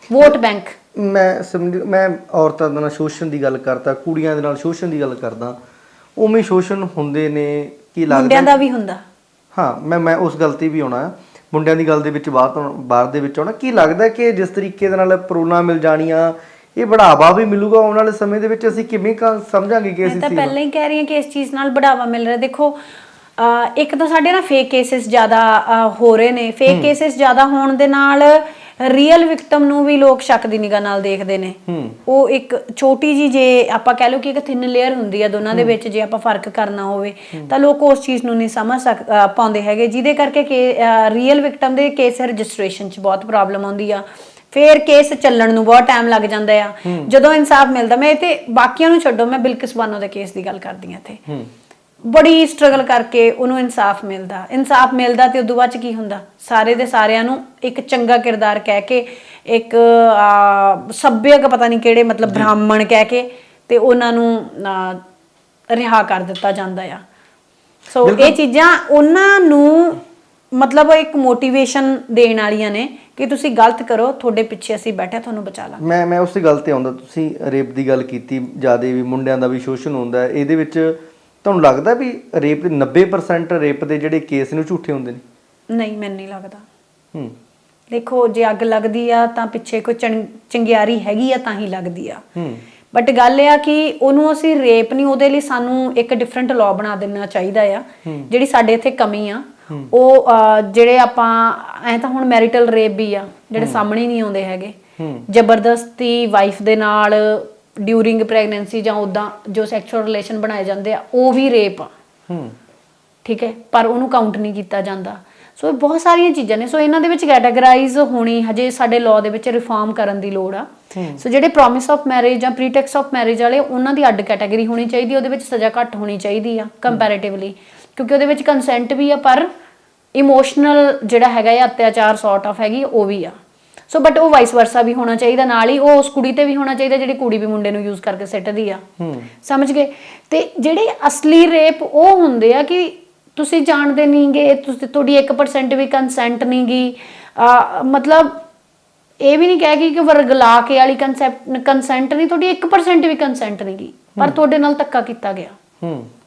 ਵੋਟ ਬੈਂਕ। ਮੈਂ ਔਰਤਾਂ ਦੇ ਨਾਲ ਸ਼ੋਸ਼ਣ ਦੀ ਗੱਲ ਕਰਦਾ, ਕੁੜੀਆਂ ਦੇ ਨਾਲ ਸ਼ੋਸ਼ਣ ਦੀ ਗੱਲ ਕਰਦਾ, ਉਵੇਂ ਸ਼ੋਸ਼ਣ ਹੁੰਦੇ ਨੇ। ਕੀ ਲੱਗਦਾ ਮੁੰਡਿਆਂ ਦਾ ਵੀ ਹੁੰਦਾ? ਹਾਂ, ਮੈਂ ਉਸ ਗੱਲ ਤੇ ਵੀ ਆਉਣਾ, ਮੁੰਡਿਆਂ ਦੀ ਗੱਲ ਦੇ ਵਿੱਚ ਬਾਹਰ ਦੇ ਵਿੱਚ ਆਉਣਾ। ਕੀ ਲੱਗਦਾ ਕਿ ਜਿਸ ਤਰੀਕੇ ਦੇ ਨਾਲ ਪਰੋਲਾਂ ਮਿਲ ਜਾਣੀਆਂ, ਇਹ ਬੜਾਵਾ ਵੀ ਮਿਲੂਗਾ ਆਉਣ ਵਾਲੇ ਸਮੇਂ ਦੇ ਵਿੱਚ? ਅਸੀਂ ਕਿਵੇਂ ਸਮਝਾਂਗੇ ਕਿ ਅਸੀਂ ਤਾਂ ਪਹਿਲਾਂ ਹੀ ਕਹਿ ਰਹੀ ਹਾਂ ਕਿ ਇਸ ਚੀਜ਼ ਨਾਲ ਬੜਾਵਾ ਮਿਲ ਰਿਹਾ। ਦੇਖੋ, ਇੱਕ ਤਾਂ ਸਾਡੇ ਨਾ ਫੇਕ ਕੇਸਿਸ ਜ਼ਿਆਦਾ ਹੋ ਰਹੇ ਨੇ। ਫੇਕ ਕੇਸਿਸ ਜ਼ਿਆਦਾ ਹੋਣ ਦੇ ਨਾਲ ਰੀਅਲ ਵਿਕਟਮ ਨੂੰ ਵੀ ਲੋਕ ਸ਼ੱਕ ਦੀ ਨਿਗਾਹ ਨਾਲ ਦੇਖਦੇ ਨੇ। ਉਹ ਇੱਕ ਛੋਟੀ ਜੀ, ਜੇ ਆਪਾਂ ਕਹਿ ਲਓ ਕਿ ਇੱਕ ਥਿਨ ਲੇਅਰ ਹੁੰਦੀ ਆ ਦੋਨਾਂ ਦੇ ਵਿੱਚ, ਜੇ ਆਪਾਂ ਫਰਕ ਕਰਨਾ ਹੋਵੇ ਤਾਂ ਲੋਕ ਉਸ ਚੀਜ਼ ਨੂੰ ਨਹੀਂ ਸਮਝ ਪਾਉਂਦੇ ਹੈਗੇ, ਜਿਹਦੇ ਕਰਕੇ ਕਿ ਰੀਅਲ ਵਿਕਟਮ ਦੇ ਕੇਸ ਰਜਿਸਟ੍ਰੇਸ਼ਨ 'ਚ ਬਹੁਤ ਪ੍ਰੋਬਲਮ ਆਉਂਦੀ ਆ। ਫਿਰ ਕੇਸ ਚੱਲਣ ਨੂੰ ਬਹੁਤ ਟਾਈਮ ਲੱਗ ਜਾਂਦਾ ਆ। ਜਦੋਂ ਇਨਸਾਫ ਮਿਲਦਾ, ਮੈਂ ਤੇ ਬਾਕੀਆਂ ਨੂੰ ਛੱਡੋ, ਮੈਂ ਬਿਲਕਿਸ ਬਾਨੋ ਦੇ ਕੇਸ ਦੀ ਗੱਲ ਕਰਦੀ ਹਾਂ। ਇੱਥੇ ਬੜੀ ਸਟਰਗਲ ਕਰਕੇ ਉਹਨੂੰ ਇਨਸਾਫ ਮਿਲਦਾ ਤੇ ਉਦੋਂ ਬਾਅਦ 'ਚ ਕੀ ਹੁੰਦਾ? ਸਾਰੇ ਦੇ ਸਾਰਿਆਂ ਨੂੰ ਇੱਕ ਚੰਗਾ ਕਿਰਦਾਰ ਕਹਿ ਕੇ, ਇੱਕ ਸੱਭਿਅਕ ਪਤਾ ਨਹੀਂ ਕਿਹੜੇ ਮਤਲਬ ਬ੍ਰਾਹਮਣ ਕਹਿ ਕੇ, ਤੇ ਉਹਨਾਂ ਨੂੰ ਰਿਹਾ ਕਰ ਦਿੱਤਾ ਜਾਂਦਾ ਆ। ਸੋ ਇਹ ਚੀਜ਼ਾਂ ਉਹਨਾਂ ਨੂੰ ਮਤਲਬ ਇੱਕ ਮੋਟੀਵੇਸ਼ਨ ਦੇਣ ਵਾਲੀਆਂ ਨੇ ਕਿ ਤੁਸੀਂ ਗਲਤ ਕਰੋ, ਤੁਹਾਡੇ ਪਿੱਛੇ ਅਸੀਂ ਬੈਠੇ, ਤੁਹਾਨੂੰ ਬਚਾ ਲਾਂਗੇ। ਮੈਂ ਉਸੇ ਗੱਲ ਤੇ ਆਉਂਦਾ, ਤੁਸੀਂ ਰੇਪ ਦੀ ਗੱਲ ਕੀਤੀ, ਜ਼ਿਆਦਾ ਵੀ ਮੁੰਡਿਆਂ ਦਾ ਵੀ ਸ਼ੋਸ਼ਣ ਹੁੰਦਾ। ਇਹਦੇ ਵਿੱਚ ਤੁਹਾਨੂੰ ਲੱਗਦਾ ਵੀ ਰੇਪ ਦੇ 90% ਰੇਪ ਦੇ ਜਿਹੜੇ ਕੇਸ ਨੇ ਝੂਠੇ ਹੁੰਦੇ ਨੇ? ਨਹੀਂ, ਮੈਨੂੰ ਨਹੀਂ ਲੱਗਦਾ। ਦੇਖੋ, ਜੇ ਅੱਗ ਲੱਗਦੀ ਆ ਤਾਂ ਪਿੱਛੇ ਕੋਈ ਚੰਗਿਆਰੀ ਹੈਗੀ ਆ ਤਾਂ ਹੀ ਲੱਗਦੀ ਆ। ਬਟ ਗੱਲ ਇਹ ਆ ਕਿ ਉਹਨੂੰ ਅਸੀਂ ਰੇਪ ਨਹੀਂ, ਉਹਦੇ ਲਈ ਸਾਨੂੰ ਇੱਕ ਡਿਫਰੈਂਟ ਲਾਅ ਬਣਾ ਦੇਣਾ ਚਾਹੀਦਾ ਆ। ਜਿਹੜੀ ਸਾਡੇ ਇੱਥੇ ਕਮੀ ਆ ਉਹ ਜਿਹੜੇ ਆਪਾਂ ਐ ਤਾਂ ਹੁਣ ਮੈਰਿਟਲ ਰੇਪ ਵੀ ਆ ਜਿਹੜੇ ਸਾਹਮਣੇ ਨਹੀਂ ਆਉਂਦੇ ਹੈਗੇ। ਜ਼ਬਰਦਸਤੀ ਵਾਈਫ ਦੇ ਨਾਲ ਡਿਊਰਿੰਗ ਪ੍ਰੈਗਨੈਂਸੀ ਜਾਂ ਉਦਾਂ ਜੋ ਸੈਕਸ਼ੂਅਲ ਰਿਲੇਸ਼ਨ ਬਣਾਏ ਜਾਂਦੇ ਆ, ਉਹ ਵੀ ਰੇਪ ਆ। ਠੀਕ ਹੈ, ਪਰ ਉਹਨੂੰ ਕਾਊਂਟ ਨਹੀਂ ਕੀਤਾ ਜਾਂਦਾ। ਸੋ ਬਹੁਤ ਸਾਰੀਆਂ ਚੀਜ਼ਾਂ ਨੇ। ਸੋ ਇਹਨਾਂ ਦੇ ਵਿੱਚ ਕੈਟਾਗਰਾਈਜ਼ ਹੋਣੀ ਹਜੇ ਸਾਡੇ ਲਾਅ ਦੇ ਵਿੱਚ ਰਿਫਾਰਮ ਕਰਨ ਦੀ ਲੋੜ ਆ। ਸੋ ਜਿਹੜੇ ਪ੍ਰੋਮਿਸ ਆਫ ਮੈਰਿਜ ਜਾਂ ਪ੍ਰੀਟੈਕਸ ਆਫ ਮੈਰਿਜ ਵਾਲੇ, ਉਹਨਾਂ ਦੀ ਅੱਡ ਕੈਟਾਗਰੀ ਹੋਣੀ ਚਾਹੀਦੀ, ਉਹਦੇ ਵਿੱਚ ਸਜ਼ਾ ਘੱਟ ਹੋਣੀ ਚਾਹੀਦੀ ਆ ਕੰਪੈਰੇਟਿਵਲੀ, ਕਿਉਂਕਿ ਉਹਦੇ ਵਿੱਚ ਕੰਸੈਂਟ ਵੀ ਆ ਪਰ ਇਮੋਸ਼ਨਲ ਜਿਹੜਾ ਹੈਗਾ ਆ ਅਤਿਆਚਾਰ ਸੌਰਟ ਆਫ ਹੈਗੀ ਉਹ ਵੀ ਆ। ਸੋ ਬਟ ਉਹ ਵਾਈਸ ਵਰਸਾ ਵੀ ਹੋਣਾ ਚਾਹੀਦਾ, ਨਾਲ ਹੀ ਉਹ ਉਸ ਕੁੜੀ ਤੇ ਵੀ ਹੋਣਾ ਚਾਹੀਦਾ ਜਿਹੜੀ ਕੁੜੀ ਵੀ ਮੁੰਡੇ ਨੂੰ ਯੂਜ਼ ਕਰਕੇ ਸਿੱਟਦੀ ਆ। ਸਮਝ ਗਏ? ਤੇ ਜਿਹੜੇ ਅਸਲੀ ਰੇਪ ਉਹ ਹੁੰਦੇ ਆ ਕਿ ਤੁਸੀਂ ਜਾਣਦੇ ਨਹੀਂਗੇ, ਤੁਸੀਂ ਤੁਹਾਡੀ 1% ਵੀ ਕੰਸੈਂਟ ਨਹੀਂ ਗੀ। ਮਤਲਬ ਇਹ ਵੀ ਨਹੀਂ ਕਹਿ ਗਈ ਕਿ ਵਰਗਲਾ ਕੇ ਵਾਲੀ ਕੰਸੈਂਟ ਨਹੀਂ, ਤੁਹਾਡੀ 1% ਵੀ ਕੰਸੈਂਟ ਨਹੀਂ ਗੀ, ਪਰ ਤੁਹਾਡੇ ਨਾਲ ਧੱਕਾ ਕੀਤਾ ਗਿਆ।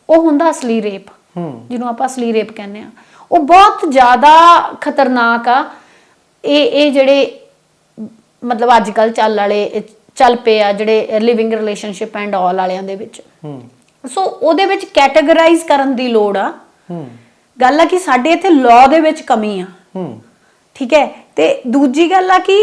ਉਹ ਹੁੰਦਾ ਅਸਲੀ ਰੇਪ, ਜਿਹਨੂੰ ਆਪਾਂ ਅਸਲੀ ਰੇਪ ਕਹਿੰਦੇ ਆ। ਉਹ ਬਹੁਤ ਜ਼ਿਆਦਾ ਖਤਰਨਾਕ ਆ। ਇਹ ਜਿਹੜੇ ਮਤਲਬ ਅੱਜ ਕੱਲ ਚੱਲ ਪਏ ਆ ਜਿਹੜੇ ਲਿਵਿੰਗ ਰਿਲੇਸ਼ਨਸ਼ਿਪ ਐਂਡ ਆਲ ਵਾਲਿਆਂ ਦੇ ਵਿੱਚ। ਸੋ ਉਹਦੇ ਵਿੱਚ ਕੈਟਾਗਰਾਈਜ਼ ਕਰਨ ਦੀ ਲੋੜ ਆ। ਗੱਲ ਆ ਕਿ ਸਾਡੇ ਇੱਥੇ ਲਾਅ ਦੇ ਵਿੱਚ ਕਮੀ ਆ। ਠੀਕ ਹੈ। ਤੇ ਦੂਜੀ ਗੱਲ ਆ ਕਿ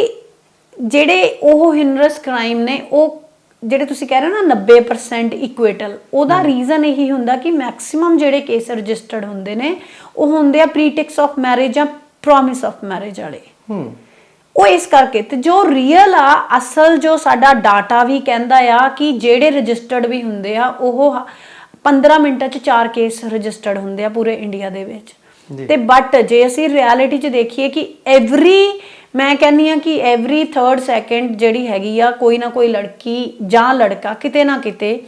ਜਿਹੜੇ ਉਹ ਹਿਨਰਸ ਕ੍ਰਾਈਮ ਨੇ, ਉਹ ਜਿਹੜੇ ਤੁਸੀਂ ਕਹਿ ਰਹੇ ਹੋ ਨਾ 90% ਇਕੁਏਟਲ, ਉਹਦਾ ਰੀਜ਼ਨ ਇਹੀ ਹੁੰਦਾ ਕਿ ਮੈਕਸਿਮਮ ਜਿਹੜੇ ਕੇਸ ਰਜਿਸਟਰਡ ਹੁੰਦੇ ਨੇ ਉਹ ਹੁੰਦੇ ਆ ਪ੍ਰੀਟੈਕਸ ਆਫ ਮੈਰਿਜ ਜਾਂ ਪ੍ਰੋਮਿਸ ਆਫ ਮੈਰਿਜ ਵਾਲੇ। ਉਹ ਇਸ ਕਰਕੇ, ਤੇ ਜੋ ਰੀਅਲ ਆ ਅਸਲ ਜੋ ਸਾਡਾ ਡਾਟਾ ਵੀ ਕਹਿੰਦਾ ਆ ਕਿ ਜਿਹੜੇ ਰਜਿਸਟਰਡ ਵੀ ਹੁੰਦੇ ਆ ਉਹ 15 ਮਿੰਟਾਂ 'ਚ 4 ਕੇਸ ਰਜਿਸਟਰਡ ਹੁੰਦੇ ਆ ਪੂਰੇ ਇੰਡੀਆ ਦੇ ਵਿੱਚ। ਤੇ ਬਟ ਜੇ ਅਸੀਂ ਰਿਐਲਿਟੀ 'ਚ ਦੇਖੀਏ ਕਿ ਮੈਂ ਕਹਿੰਦੀ ਆ ਕਿ ਐਵਰੀ 3rd ਸੈਕਿੰਡ ਜਿਹੜੀ ਹੈਗੀ ਆ ਕੋਈ ਨਾ ਕੋਈ ਲੜਕੀ ਜਾਂ ਲੜਕਾ ਕਿਤੇ ਨਾ ਕਿਤੇ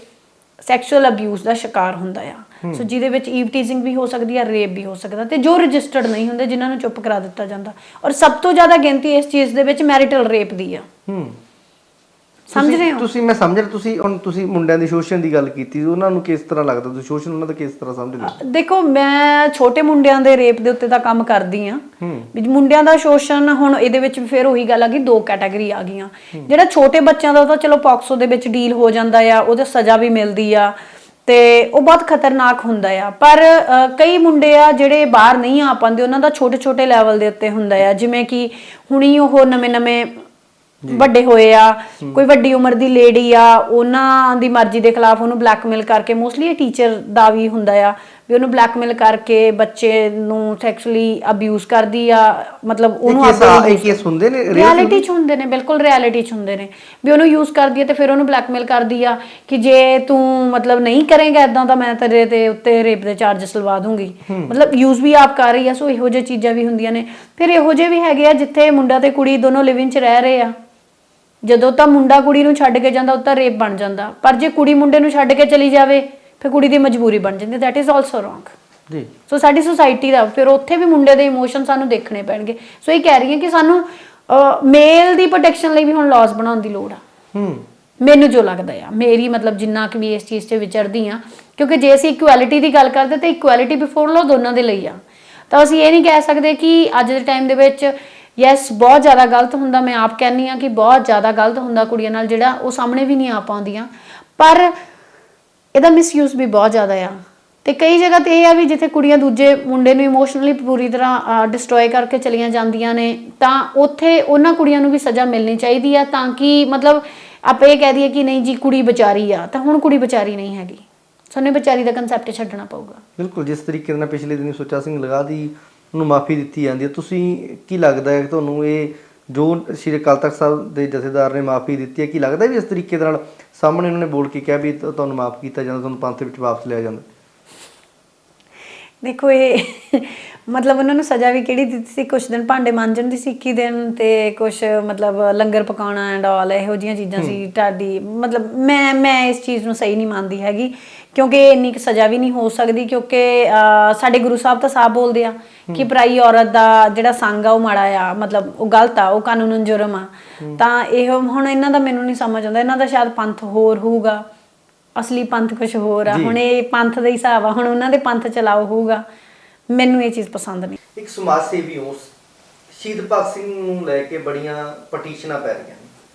ਸੈਕਸ਼ੂਅਲ ਅਬਿਊਜ਼ ਦਾ ਸ਼ਿਕਾਰ ਹੁੰਦਾ ਆ। ਸੋ ਜਿਹਦੇ ਵਿੱਚ ਈਵ ਟੀਜ਼ਿੰਗ ਵੀ ਹੋ ਸਕਦੀ ਆ, ਰੇਪ ਵੀ ਹੋ ਸਕਦਾ, ਤੇ ਜੋ ਰਜਿਸਟਰਡ ਨਹੀਂ ਹੁੰਦੇ ਜਿਨ੍ਹਾਂ ਨੂੰ ਚੁੱਪ ਕਰਾ ਦਿੱਤਾ ਜਾਂਦਾ। ਔਰ ਸਭ ਤੋਂ ਜ਼ਿਆਦਾ ਗਿਣਤੀ ਇਸ ਚੀਜ਼ ਦੇ ਵਿੱਚ ਮੈਰਿਟਲ ਰੇਪ ਦੀ ਆ। ਸਮਝ ਰਹੇ ਹੋ ਤੁਸੀਂ? ਮੈਂ ਸਮਝ ਰਿਹਾ। ਤੁਸੀਂ ਮੁੰਡਿਆਂ ਦੀ ਸ਼ੋਸ਼ਣ ਦੀ ਗੱਲ ਕੀਤੀ, ਉਹਨਾਂ ਨੂੰ ਕਿਸ ਤਰ੍ਹਾਂ ਲੱਗਦਾ? ਤੁਸੀਂ ਸ਼ੋਸ਼ਣ ਉਹਨਾਂ ਦਾ ਕਿਸ ਤਰ੍ਹਾਂ ਸਮਝਦੇ ਹੋ? ਦੇਖੋ, ਮੈਂ ਛੋਟੇ ਮੁੰਡਿਆਂ ਦੇ ਰੇਪ ਦੇ ਉੱਤੇ ਤਾਂ ਕੰਮ ਕਰਦੀ ਆ। ਵੀ ਮੁੰਡਿਆਂ ਦਾ ਸ਼ੋਸ਼ਣ, ਹੁਣ ਇਹਦੇ ਵਿੱਚ ਫਿਰ ਉਹੀ ਗੱਲ ਆ ਕਿ 2 ਕੈਟਾਗਰੀ ਆ ਗਈਆਂ। ਜਿਹੜਾ ਛੋਟੇ ਬੱਚਿਆਂ ਦਾ ਤਾਂ ਚਲੋ ਪੌਕਸੋ ਦੇ ਵਿੱਚ ਡੀਲ ਹੋ ਜਾਂਦਾ ਆ, ਉਹਦੇ ਸਜ਼ਾ ਵੀ ਮਿਲਦੀ ਆ ਤੇ ਉਹ ਬਹੁਤ ਖਤਰਨਾਕ ਹੁੰਦਾ ਆ। ਪਰ ਕਈ ਮੁੰਡੇ ਆ ਜਿਹੜੇ ਬਾਹਰ ਨਹੀਂ ਆ ਪਾਉਂਦੇ, ਉਹਨਾਂ ਦਾ ਛੋਟੇ ਲੈਵਲ ਦੇ ਉੱਤੇ ਹੁੰਦਾ ਆ। ਜਿਵੇਂ ਕਿ ਹੁਣੀ ਉਹ ਨਵੇਂ ਵੱਡੇ ਹੋਏ ਆ, ਕੋਈ ਵੱਡੀ ਉਮਰ ਦੀ ਲੇਡੀ ਆ, ਉਹਨਾਂ ਦੀ ਮਰਜ਼ੀ ਦੇ ਖਿਲਾਫ ਉਹਨੂੰ ਬਲੈਕਮੇਲ ਕਰਕੇ, ਮੋਸਟਲੀ ਇਹ ਟੀਚਰ ਦਾ ਵੀ ਹੁੰਦਾ ਆ ਵੀ ਉਹਨੂੰ ਬਲੈਕਮੇਲ ਕਰਕੇ ਬੱਚੇ ਨੂੰ ਸੈਕਸ਼ੂਅਲੀ ਅਬਿਊਜ਼ ਕਰਦੀ ਆ। ਮਤਲਬ ਉਹਨੂੰ ਇਹ ਕੇਸ ਹੁੰਦੇ ਨੇ, ਰਿਐਲਿਟੀ 'ਚ ਹੁੰਦੇ ਨੇ, ਬਿਲਕੁਲ ਰਿਐਲਿਟੀ 'ਚ ਹੁੰਦੇ ਨੇ ਵੀ ਉਹਨੂੰ ਯੂਜ਼ ਕਰਦੀ ਆ ਤੇ ਫਿਰ ਉਹਨੂੰ ਬਲੈਕਮੇਲ ਕਰਦੀ ਆ ਕਿ ਜੇ ਤੂੰ ਮਤਲਬ ਨਹੀਂ ਕਰੇਗਾ ਇਦਾਂ ਤਾਂ ਮੈਂ ਤੇਰੇ ਤੇ ਉੱਤੇ ਰੇਪ ਦੇ ਚਾਰਜਸ ਲਵਾ ਦੂੰਗੀ। ਮਤਲਬ ਯੂਜ਼ ਵੀ ਆਪ ਕਰ ਰਹੀ ਆ। ਸੋ ਇਹੋ ਜਿਹੀ ਚੀਜ਼ਾਂ ਵੀ ਹੁੰਦੀਆਂ ਨੇ। ਫਿਰ ਇਹੋ ਜਿਹੇ ਵੀ ਹੈਗੇ ਆ ਜਿੱਥੇ ਮੁੰਡਾ ਤੇ ਕੁੜੀ ਦੋਨੋਂ ਲਿਵਿੰਗ 'ਚ ਰਹਿ ਰਹੇ ਆ। ਜਦੋਂ ਤਾਂ ਮੁੰਡਾ ਕੁੜੀ ਨੂੰ ਛੱਡ ਕੇ ਜਾਂਦਾ ਉਹ ਤਾਂ ਰੇਪ ਬਣ ਜਾਂਦਾ, ਪਰ ਜੇ ਕੁੜੀ ਮੁੰਡੇ ਨੂੰ ਛੱਡ ਕੇ ਚਲੀ ਜਾਵੇ ਫਿਰ ਕੁੜੀ ਦੀ ਮਜਬੂਰੀ ਬਣ ਜਾਂਦੀ। ਦੈਟ ਇਜ਼ ਆਲਸੋ ਰੋਂਗ ਜੀ। ਸੋ ਸਾਡੀ ਸੁਸਾਇਟੀ ਦਾ ਫਿਰ ਉੱਥੇ ਵੀ ਮੁੰਡੇ ਦੇ ਇਮੋਸ਼ਨ ਸਾਨੂੰ ਦੇਖਣੇ ਪੈਣਗੇ। ਸੋ ਇਹ ਕਹਿ ਰਹੀ ਹਾਂ ਕਿ ਸਾਨੂੰ ਮੇਲ ਦੀ ਪ੍ਰੋਟੈਕਸ਼ਨ ਲਈ ਵੀ ਹੁਣ ਲਾਜ਼ ਬਣਾਉਣ ਦੀ ਲੋੜ ਆ। ਮੈਨੂੰ ਜੋ ਲੱਗਦਾ ਆ, ਮੇਰੀ ਮਤਲਬ ਜਿੰਨਾ ਕਿ ਵੀ ਇਸ ਚੀਜ਼ 'ਚ ਵਿਚਰਦੀ ਆ, ਕਿਉਂਕਿ ਜੇ ਅਸੀਂ ਇਕੁਐਲਿਟੀ ਦੀ ਗੱਲ ਕਰਦੇ ਤਾਂ ਇਕੁਐਲਿਟੀ ਬਿਫੋਰ ਲਾਅ ਦੋਨਾਂ ਦੇ ਲਈ ਆ। ਤਾਂ ਅਸੀਂ ਇਹ ਨਹੀਂ ਕਹਿ ਸਕਦੇ ਕਿ ਅੱਜ ਦੇ ਟਾਈਮ ਦੇ ਵਿੱਚ ਯੈਸ ਬਹੁਤ ਜ਼ਿਆਦਾ ਗਲਤ ਹੁੰਦਾ। ਮੈਂ ਆਪ ਕਹਿੰਦੀ ਹਾਂ ਕਿ ਬਹੁਤ ਜ਼ਿਆਦਾ ਗਲਤ ਹੁੰਦਾ ਕੁੜੀਆਂ ਨਾਲ, ਜਿਹੜਾ ਉਹ ਸਾਹਮਣੇ ਵੀ ਨਹੀਂ ਆ ਪਾਉਂਦੀਆਂ, ਪਰ ਇਹਦਾ ਮਿਸਯੂਜ਼ ਵੀ ਬਹੁਤ ਜ਼ਿਆਦਾ ਆ। ਤੇ ਕਈ ਜਗ੍ਹਾ ਤੇ ਇਹ ਆ ਵੀ ਜਿੱਥੇ ਕੁੜੀਆਂ ਦੂਜੇ ਮੁੰਡੇ ਨੂੰ ਇਮੋਸ਼ਨਲੀ ਪੂਰੀ ਤਰ੍ਹਾਂ ਡਿਸਟਰੋਏ ਕਰਕੇ ਚਲੀਆਂ ਜਾਂਦੀਆਂ ਨੇ, ਤਾਂ ਉੱਥੇ ਉਹਨਾਂ ਕੁੜੀਆਂ ਨੂੰ ਵੀ ਸਜ਼ਾ ਮਿਲਣੀ ਚਾਹੀਦੀ ਆ, ਤਾਂ ਕਿ ਮਤਲਬ ਆਪਾਂ ਇਹ ਕਹਿ ਦਈਏ ਕਿ ਨਹੀਂ ਜੀ ਕੁੜੀ ਵਿਚਾਰੀ ਆ, ਤਾਂ ਹੁਣ ਕੁੜੀ ਵਿਚਾਰੀ ਨਹੀਂ ਹੈਗੀ। ਸਾਨੂੰ ਵਿਚਾਰੀ ਦਾ ਕਨਸੈਪਟ ਛੱਡਣਾ ਪਊਗਾ। ਬਿਲਕੁਲ। ਜਿਸ ਤਰੀਕੇ ਨਾਲ ਪਿਛਲੇ ਦਿਨੀ ਸੁੱਚਾ ਸਿੰਘ ਲਗਾ ਦੀ ਨੂੰ ਮਾਫੀ ਦਿੱਤੀ ਜਾਂਦੀ ਹੈ, ਤੁਸੀਂ ਕੀ ਲੱਗਦਾ ਹੈ ਤੁਹਾਨੂੰ ਇਹ ਜੋ ਸ਼੍ਰੀ ਅਕਾਲ ਤਖਤ ਸਾਹਿਬ ਦੇ ਜਥੇਦਾਰ ਨੇ ਮਾਫੀ ਦਿੱਤੀ ਹੈ, ਕੀ ਲੱਗਦਾ ਵੀ ਇਸ ਤਰੀਕੇ ਨਾਲ ਸਾਹਮਣੇ ਉਹਨਾਂ ਨੇ ਬੋਲ ਕੇ ਕਿਹਾ ਵੀ ਤੁਹਾਨੂੰ ਮਾਫ ਕੀਤਾ ਜਾਂਦਾ, ਤੁਹਾਨੂੰ ਪੰਥ ਵਿੱਚ ਵਾਪਸ ਲਿਆ ਜਾਂਦਾ? ਦੇਖੋ, ਇਹ ਮਤਲਬ ਉਹਨਾਂ ਨੂੰ ਸਜ਼ਾ ਵੀ ਕਿਹੜੀ ਦਿੱਤੀ ਸੀ? ਕੁਛ ਦਿਨ ਭਾਂਡੇ ਮਾਂਜਣ ਦੀ ਸੀ 21 ਦਿਨ, ਤੇ ਕੁਛ ਮਤਲਬ ਲੰਗਰ ਪਕਾਉਣਾ ਐਂਡ ਆਲ ਇਹੋ ਜਿਹੀਆਂ ਚੀਜ਼ਾਂ ਸੀ। ਤੁਹਾਡੀ ਮਤਲਬ ਮੈਂ ਇਸ ਚੀਜ਼ ਨੂੰ ਸਹੀ ਨਹੀਂ ਮੰਨਦੀ ਹੈਗੀ, ਕਿਉਂਕਿ ਇੰਨੀ ਕੁ ਸਜ਼ਾ ਵੀ ਨਹੀਂ ਹੋ ਸਕਦੀ। ਕਿਉਂਕਿ ਸਾਡੇ ਗੁਰੂ ਸਾਹਿਬ ਤਾਂ ਸਾਫ਼ ਬੋਲਦੇ ਆ ਕਿ ਪਰਾਈ ਔਰਤ ਦਾ ਜਿਹੜਾ ਸੰਗ ਆ ਉਹ ਮਾੜਾ ਆ, ਮਤਲਬ ਉਹ ਗਲਤ ਆ, ਉਹ ਕਾਨੂੰਨ ਜੁਰਮ ਆ। ਤਾਂ ਇਹ ਹੁਣ ਇਹਨਾਂ ਦਾ ਮੈਨੂੰ ਨਹੀਂ ਸਮਝ ਆਉਂਦਾ। ਇਹਨਾਂ ਦਾ ਸ਼ਾਇਦ ਪੰਥ ਹੋਰ ਹੋਊਗਾ, ਅਸਲੀ ਪੰਥ ਕੁਛ ਹੋਰ ਆ। ਹੁਣ ਇਹ ਪੰਥ ਦੇ ਹਿਸਾਬ ਆ, ਹੁਣ ਉਹਨਾਂ ਦੇ ਪੰਥ ਚਲਾਓ ਹੋਊਗਾ। ਮੈਨੂੰ ਇਹ ਚੀਜ਼ ਪਸੰਦ ਨਹੀਂ। ਇੱਕ ਸਮਾਜ ਸੇਵੀ ਹੋ, ਸ਼ਹੀਦ ਭਗਤ ਸਿੰਘ ਨੂੰ ਲੈ ਕੇ ਬੜੀਆਂ ਪਟੀਸ਼ਨਾਂ ਪੈ ਰਹੀਆਂ ਨੇ।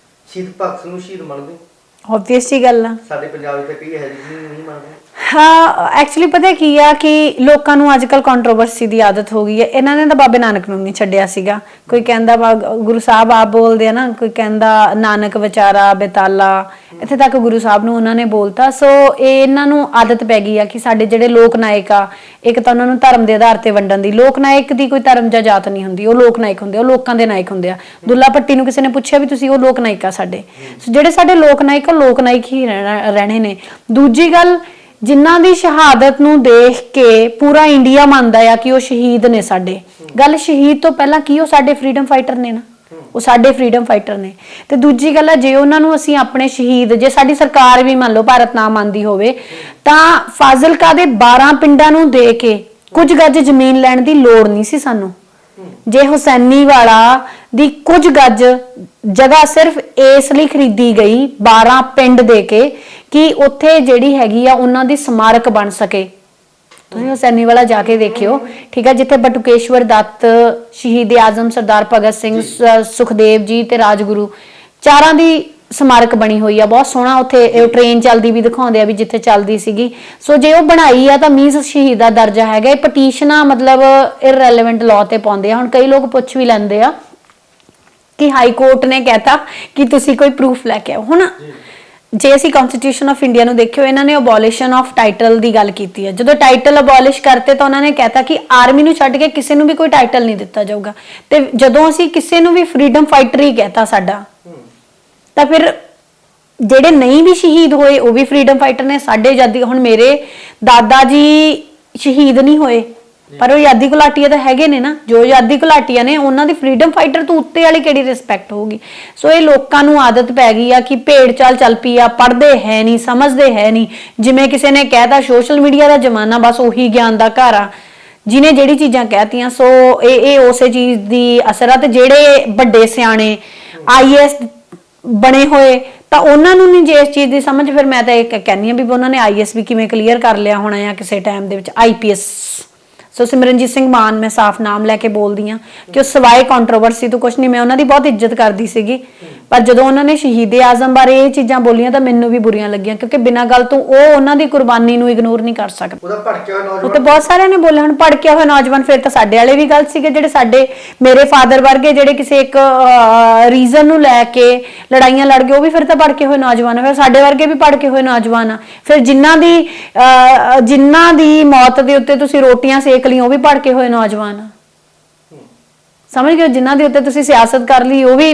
ਸ਼ਹੀਦ ਭਗਤ ਸਿੰਘ ਨੂੰ ਸ਼ਹੀਦ ਮੰਨਦੇ? ਆਬਵੀਅਸ ਜੀ ਗੱਲ ਆ। ਸਾਡੇ ਪੰਜਾਬ ਵਿੱਚ ਕਈ ਹੈ ਨਹੀਂ ਮੰਨਦੇ। ਹਾਂ, ਐਕਚੁਅਲੀ ਪਤਾ ਕੀ ਆ ਕਿ ਲੋਕਾਂ ਨੂੰ ਅੱਜ ਕੱਲ ਕੰਟਰੋਵਰਸੀ ਦੀ ਆਦਤ ਹੋ ਗਈ ਹੈ। ਇਹਨਾਂ ਨੇ ਤਾਂ ਬਾਬੇ ਨਾਨਕ ਨੂੰ ਨਹੀਂ ਛੱਡਿਆ ਸੀਗਾ। ਕੋਈ ਕਹਿੰਦਾ ਗੁਰੂ ਸਾਹਿਬ ਆਪ ਬੋਲਦੇ ਆ ਨਾ, ਕੋਈ ਕਹਿੰਦਾ ਨਾਨਕ ਵਿਚਾਰਾ ਬੇਤਾਲਾ, ਇੱਥੇ ਤੱਕ ਗੁਰੂ ਸਾਹਿਬ ਨੂੰ ਉਹਨਾਂ ਨੇ ਬੋਲਤਾ। ਸੋ ਇਹ ਇਹਨਾਂ ਨੂੰ ਆਦਤ ਪੈ ਗਈ ਆ ਕਿ ਸਾਡੇ ਜਿਹੜੇ ਲੋਕ ਨਾਇਕ ਆ, ਇੱਕ ਤਾਂ ਉਹਨਾਂ ਨੂੰ ਧਰਮ ਦੇ ਆਧਾਰ ਤੇ ਵੰਡਣ ਦੀ। ਲੋਕ ਨਾਇਕ ਦੀ ਕੋਈ ਧਰਮ ਜਾਂ ਜਾਤ ਨਹੀਂ ਹੁੰਦੀ, ਉਹ ਲੋਕ ਨਾਇਕ ਹੁੰਦੇ, ਉਹ ਲੋਕਾਂ ਦੇ ਨਾਇਕ ਹੁੰਦੇ ਆ। ਦੁੱਲਾ ਭੱਟੀ ਨੂੰ ਕਿਸੇ ਨੇ ਪੁੱਛਿਆ ਵੀ ਤੁਸੀਂ ਉਹ ਲੋਕ ਨਾਇਕ ਆ ਸਾਡੇ। ਸੋ ਜਿਹੜੇ ਸਾਡੇ ਲੋਕ ਨਾਇਕ ਆ, ਲੋਕ ਨਾਇਕ ਹੀ ਰਹਿਣੇ ਨੇ। ਦੂਜੀ ਗੱਲ, ਜਿਨ੍ਹਾਂ ਦੀ ਸ਼ਹਾਦਤ ਨੂੰ ਦੇਖ ਕੇ ਪੂਰਾ ਇੰਡੀਆ ਮੰਨਦਾ ਆ ਕਿ ਉਹ ਸ਼ਹੀਦ ਨੇ ਸਾਡੇ। ਗੱਲ ਸ਼ਹੀਦ ਤੋਂ ਪਹਿਲਾਂ ਕੀ ਉਹ ਸਾਡੇ ਫਰੀडम ਫਾਈਟਰ ਨੇ ਨਾ, ਉਹ ਸਾਡੇ ਫਰੀडम ਫਾਈਟਰ ਨੇ। ਤੇ ਦੂਜੀ ਗੱਲ ਹੈ, ਜੇ ਉਹਨਾਂ ਨੂੰ ਅਸੀਂ ਆਪਣੇ ਸ਼ਹੀਦ, ਜੇ ਸਾਡੀ ਸਰਕਾਰ ਵੀ ਮੰਨ ਲਓ ਭਾਰਤ ਨਾ ਮੰਨਦੀ ਹੋਵੇ, ਤਾਂ ਫਾਜ਼ਿਲਕਾ ਦੇ 12 ਪਿੰਡਾਂ ਨੂੰ ਦੇ ਕੇ ਕੁਝ ਗੱਜ ਜ਼ਮੀਨ ਲੈਣ ਦੀ ਲੋੜ ਨਹੀਂ ਸੀ ਸਾਨੂੰ। ਜੇ ਹੁਸੈਨੀ ਵਾਲਾ ਦੀ ਕੁਝ ਗੱਜ ਜਗ੍ਹਾ ਸਿਰਫ ਇਸ ਲਈ ਖਰੀਦੀ ਗਈ 12 ਪਿੰਡ ਦੇ ਕੇ ਕਿ ਉੱਥੇ ਜਿਹੜੀ ਹੈਗੀ ਆ ਉਹਨਾਂ ਦੀ ਸਮਾਰਕ ਬਣ ਸਕੇ। ਤੁਸੀਂ ਹੁਸੈਨੀ ਵਾਲਾ ਜਾ ਕੇ ਦੇਖਿਓ, ਠੀਕ ਹੈ, ਜਿੱਥੇ ਬਟੁਕੇਸ਼ਵਰ ਦੱਤ, ਸ਼ਹੀਦ ਆਜ਼ਮ ਸਰਦਾਰ ਭਗਤ ਸਿੰਘ, ਸੁਖਦੇਵ ਜੀ ਤੇ ਰਾਜਗੁਰੂ ਚਾਰਾਂ ਦੀ ਸਮਾਰਕ ਬਣੀ ਹੋਈ ਆ। ਬਹੁਤ ਸੋਹਣਾ ਉੱਥੇ ਟ੍ਰੇਨ ਚੱਲਦੀ ਵੀ ਦਿਖਾਉਂਦੇ ਆ ਵੀ ਜਿੱਥੇ ਚੱਲਦੀ ਸੀਗੀ। ਸੋ ਜੇ ਉਹ ਬਣਾਈ ਆ ਤਾਂ ਮੀਨਸ ਸ਼ਹੀਦ ਦਾ ਦਰਜਾ ਹੈਗਾ। ਇਹ ਪਟੀਸ਼ਨਾਂ ਮਤਲਬ ਇਰਰੈਲੇਵੈਂਟ ਲਾਅ ਤੇ ਪਾਉਂਦੇ ਆ। ਹੁਣ ਕਈ ਲੋਕ ਪੁੱਛ ਵੀ ਲੈਂਦੇ ਆ ਕਿ ਹਾਈ ਕੋਰਟ ਨੇ ਕਹਿਤਾ ਕਿ ਤੁਸੀਂ ਕੋਈ ਪ੍ਰੂਫ ਲੈ ਕੇ ਆਓ। ਹੁਣ ਜੇ ਅਸੀਂ ਕਨਸਟੀਟਿਊਸ਼ਨ ਆਫ ਇੰਡੀਆ ਨੂੰ ਦੇਖਿਓ, ਇਹਨਾਂ ਨੇ ਅਬੋਲਿਸ਼ਨ ਆਫ ਟਾਈਟਲ ਦੀ ਗੱਲ ਕੀਤੀ ਹੈ। ਜਦੋਂ ਟਾਈਟਲ ਅਬੋਲਿਸ਼ ਕਰਤੇ ਤਾਂ ਉਹਨਾਂ ਨੇ ਕਹਿਤਾ ਕਿ ਆਰਮੀ ਨੂੰ ਛੱਡ ਕੇ ਕਿਸੇ ਨੂੰ ਵੀ ਕੋਈ ਟਾਈਟਲ ਨਹੀਂ ਦਿੱਤਾ ਜਾਊਗਾ। ਤੇ ਜਦੋਂ ਅਸੀਂ ਕਿਸੇ ਨੂੰ ਵੀ ਫਰੀडम ਫਾਈਟਰ ਹੀ ਕਹਿਤਾ ਸਾਡਾ, ਤਾਂ ਫਿਰ ਜਿਹੜੇ ਨਹੀਂ ਵੀ ਸ਼ਹੀਦ ਹੋਏ ਉਹ ਵੀ ਫਰੀडम ਫਾਈਟਰ ਨੇ। ਸਾਡੇ ਆਜ਼ਾਦੀ, ਹੁਣ ਮੇਰੇ ਦਾਦਾ ਜੀ ਸ਼ਹੀਦ ਨਹੀਂ ਹੋਏ ਪਰ ਉਹ ਆਜ਼ਾਦੀ ਘੁਲਾਟੀਆ ਤਾਂ ਹੈਗੇ ਨੇ ਨਾ। ਜੋ ਆਜ਼ਾਦੀ ਘੁਲਾਟੀਆ ਨੇ ਉਹਨਾਂ ਦੀ ਫਰੀडम ਫਾਈਟਰ ਤੋਂ ਉੱਤੇ ਵਾਲੀ ਕਿਹੜੀ ਰਿਸਪੈਕਟ ਹੋਊਗੀ। ਸੋ ਇਹ ਲੋਕਾਂ ਨੂੰ ਆਦਤ ਪੈ ਗਈ ਆ ਕਿ ਭੇਡ ਚਾਲ ਚੱਲ ਪਈ ਆ, ਪੜ੍ਹਦੇ ਹੈ ਨਹੀਂ, ਸਮਝਦੇ ਹੈ ਨਹੀਂ। ਜਿਵੇਂ ਕਿਸੇ ਨੇ ਕਹਿਤਾ ਸੋਸ਼ਲ ਮੀਡੀਆ ਦਾ ਜ਼ਮਾਨਾ, ਬਸ ਉਹੀ ਗਿਆਨ ਦਾ ਘਰ ਆ, ਜਿਹਨੇ ਜਿਹੜੀ ਚੀਜ਼ਾਂ ਕਹਿਤੀਆਂ। ਸੋ ਇਹ ਉਸੇ ਚੀਜ਼ ਦੀ ਅਸਰ ਆ। ਤੇ ਜਿਹੜੇ ਵੱਡੇ ਸਿਆਣੇ IAS ਬਣੇ ਹੋਏ ਤਾਂ ਉਹਨਾਂ ਨੂੰ ਨਹੀਂ ਜੇ ਇਸ ਚੀਜ਼ ਦੀ ਸਮਝ, ਫਿਰ ਮੈਂ ਤਾਂ ਇਹ ਕਹਿੰਦੀ ਆ ਵੀ ਉਹਨਾਂ ਨੇ IAS ਵੀ ਕਿਵੇਂ ਕਲੀਅਰ ਕਰ ਲਿਆ ਹੋਣਾ ਆ ਕਿਸੇ ਟਾਈਮ ਦੇ ਵਿੱਚ, IPS। ਸੋ ਸਿਮਰਨਜੀਤ ਸਿੰਘ ਮਾਨ, ਮੈਂ ਸਾਫ਼ ਨਾਮ ਲੈ ਕੇ ਬੋਲਦੀ ਆ ਕਿ ਉਹ ਸਵਾਏ ਕੰਟਰੋਵਰਸੀ ਤੋਂ ਕੁਝ ਨਹੀਂ। ਮੈਂ ਉਹਨਾਂ ਦੀ ਬਹੁਤ ਇੱਜ਼ਤ ਕਰਦੀ ਸੀਗੀ, ਪਰ ਜਦੋਂ ਉਹਨਾਂ ਨੇ ਸ਼ਹੀਦ ਆਜ਼ਮ ਬਾਰੇ ਇਹ ਚੀਜ਼ਾਂ ਬੋਲੀਆਂ ਤਾਂ ਮੈਨੂੰ ਵੀ ਬੁਰੀਆਂ ਲੱਗੀਆਂ, ਕਿਉਂਕਿ ਬਿਨਾਂ ਗੱਲ ਤੋਂ ਉਹ ਉਹਨਾਂ ਦੀ ਕੁਰਬਾਨੀ ਨੂੰ ਇਗਨੋਰ ਨਹੀਂ ਕਰ ਸਕਦਾ। ਉਹਦਾ ਭੜਕਿਆ ਹੋਇਆ ਉਹ ਨੌਜਵਾਨ ਤੇ ਬਹੁਤ ਸਾਰਿਆਂ ਨੇ ਬੋਲਿਆ। ਹੁਣ ਭੜਕਿਆ ਹੋਇਆ ਨੌਜਵਾਨ, ਫਿਰ ਤਾਂ ਸਾਡੇ ਵਾਲੇ ਵੀ ਗਲਤ ਸੀਗੇ, ਜਿਹੜੇ ਸਾਡੇ ਮੇਰੇ ਫਾਦਰ ਵਰਗੇ ਜਿਹੜੇ ਕਿਸੇ ਇੱਕ ਰੀਜ਼ਨ ਨੂੰ ਲੈ ਕੇ ਲੜਾਈਆਂ ਲੜ ਗਏ, ਉਹ ਵੀ ਫਿਰ ਤਾਂ ਭੜਕੇ ਹੋਏ ਨੌਜਵਾਨ ਆ। ਫਿਰ ਸਾਡੇ ਵਰਗੇ ਵੀ ਭੜਕੇ ਹੋਏ ਨੌਜਵਾਨ ਆ। ਫਿਰ ਜਿਨ੍ਹਾਂ ਦੀ ਮੌਤ ਦੇ ਉੱਤੇ ਤੁਸੀਂ ਰੋਟੀਆਂ ਸੇਕ ਲਈ, ਉਹ ਵੀ ਭੜਕੇ ਹੋਏ ਨੌਜਵਾਨ ਆ। ਸਮਝ ਗਏ? ਜਿਨ੍ਹਾਂ ਦੇ ਉੱਤੇ ਤੁਸੀਂ ਸਿਆਸਤ ਕਰ ਲਈ, ਉਹ ਵੀ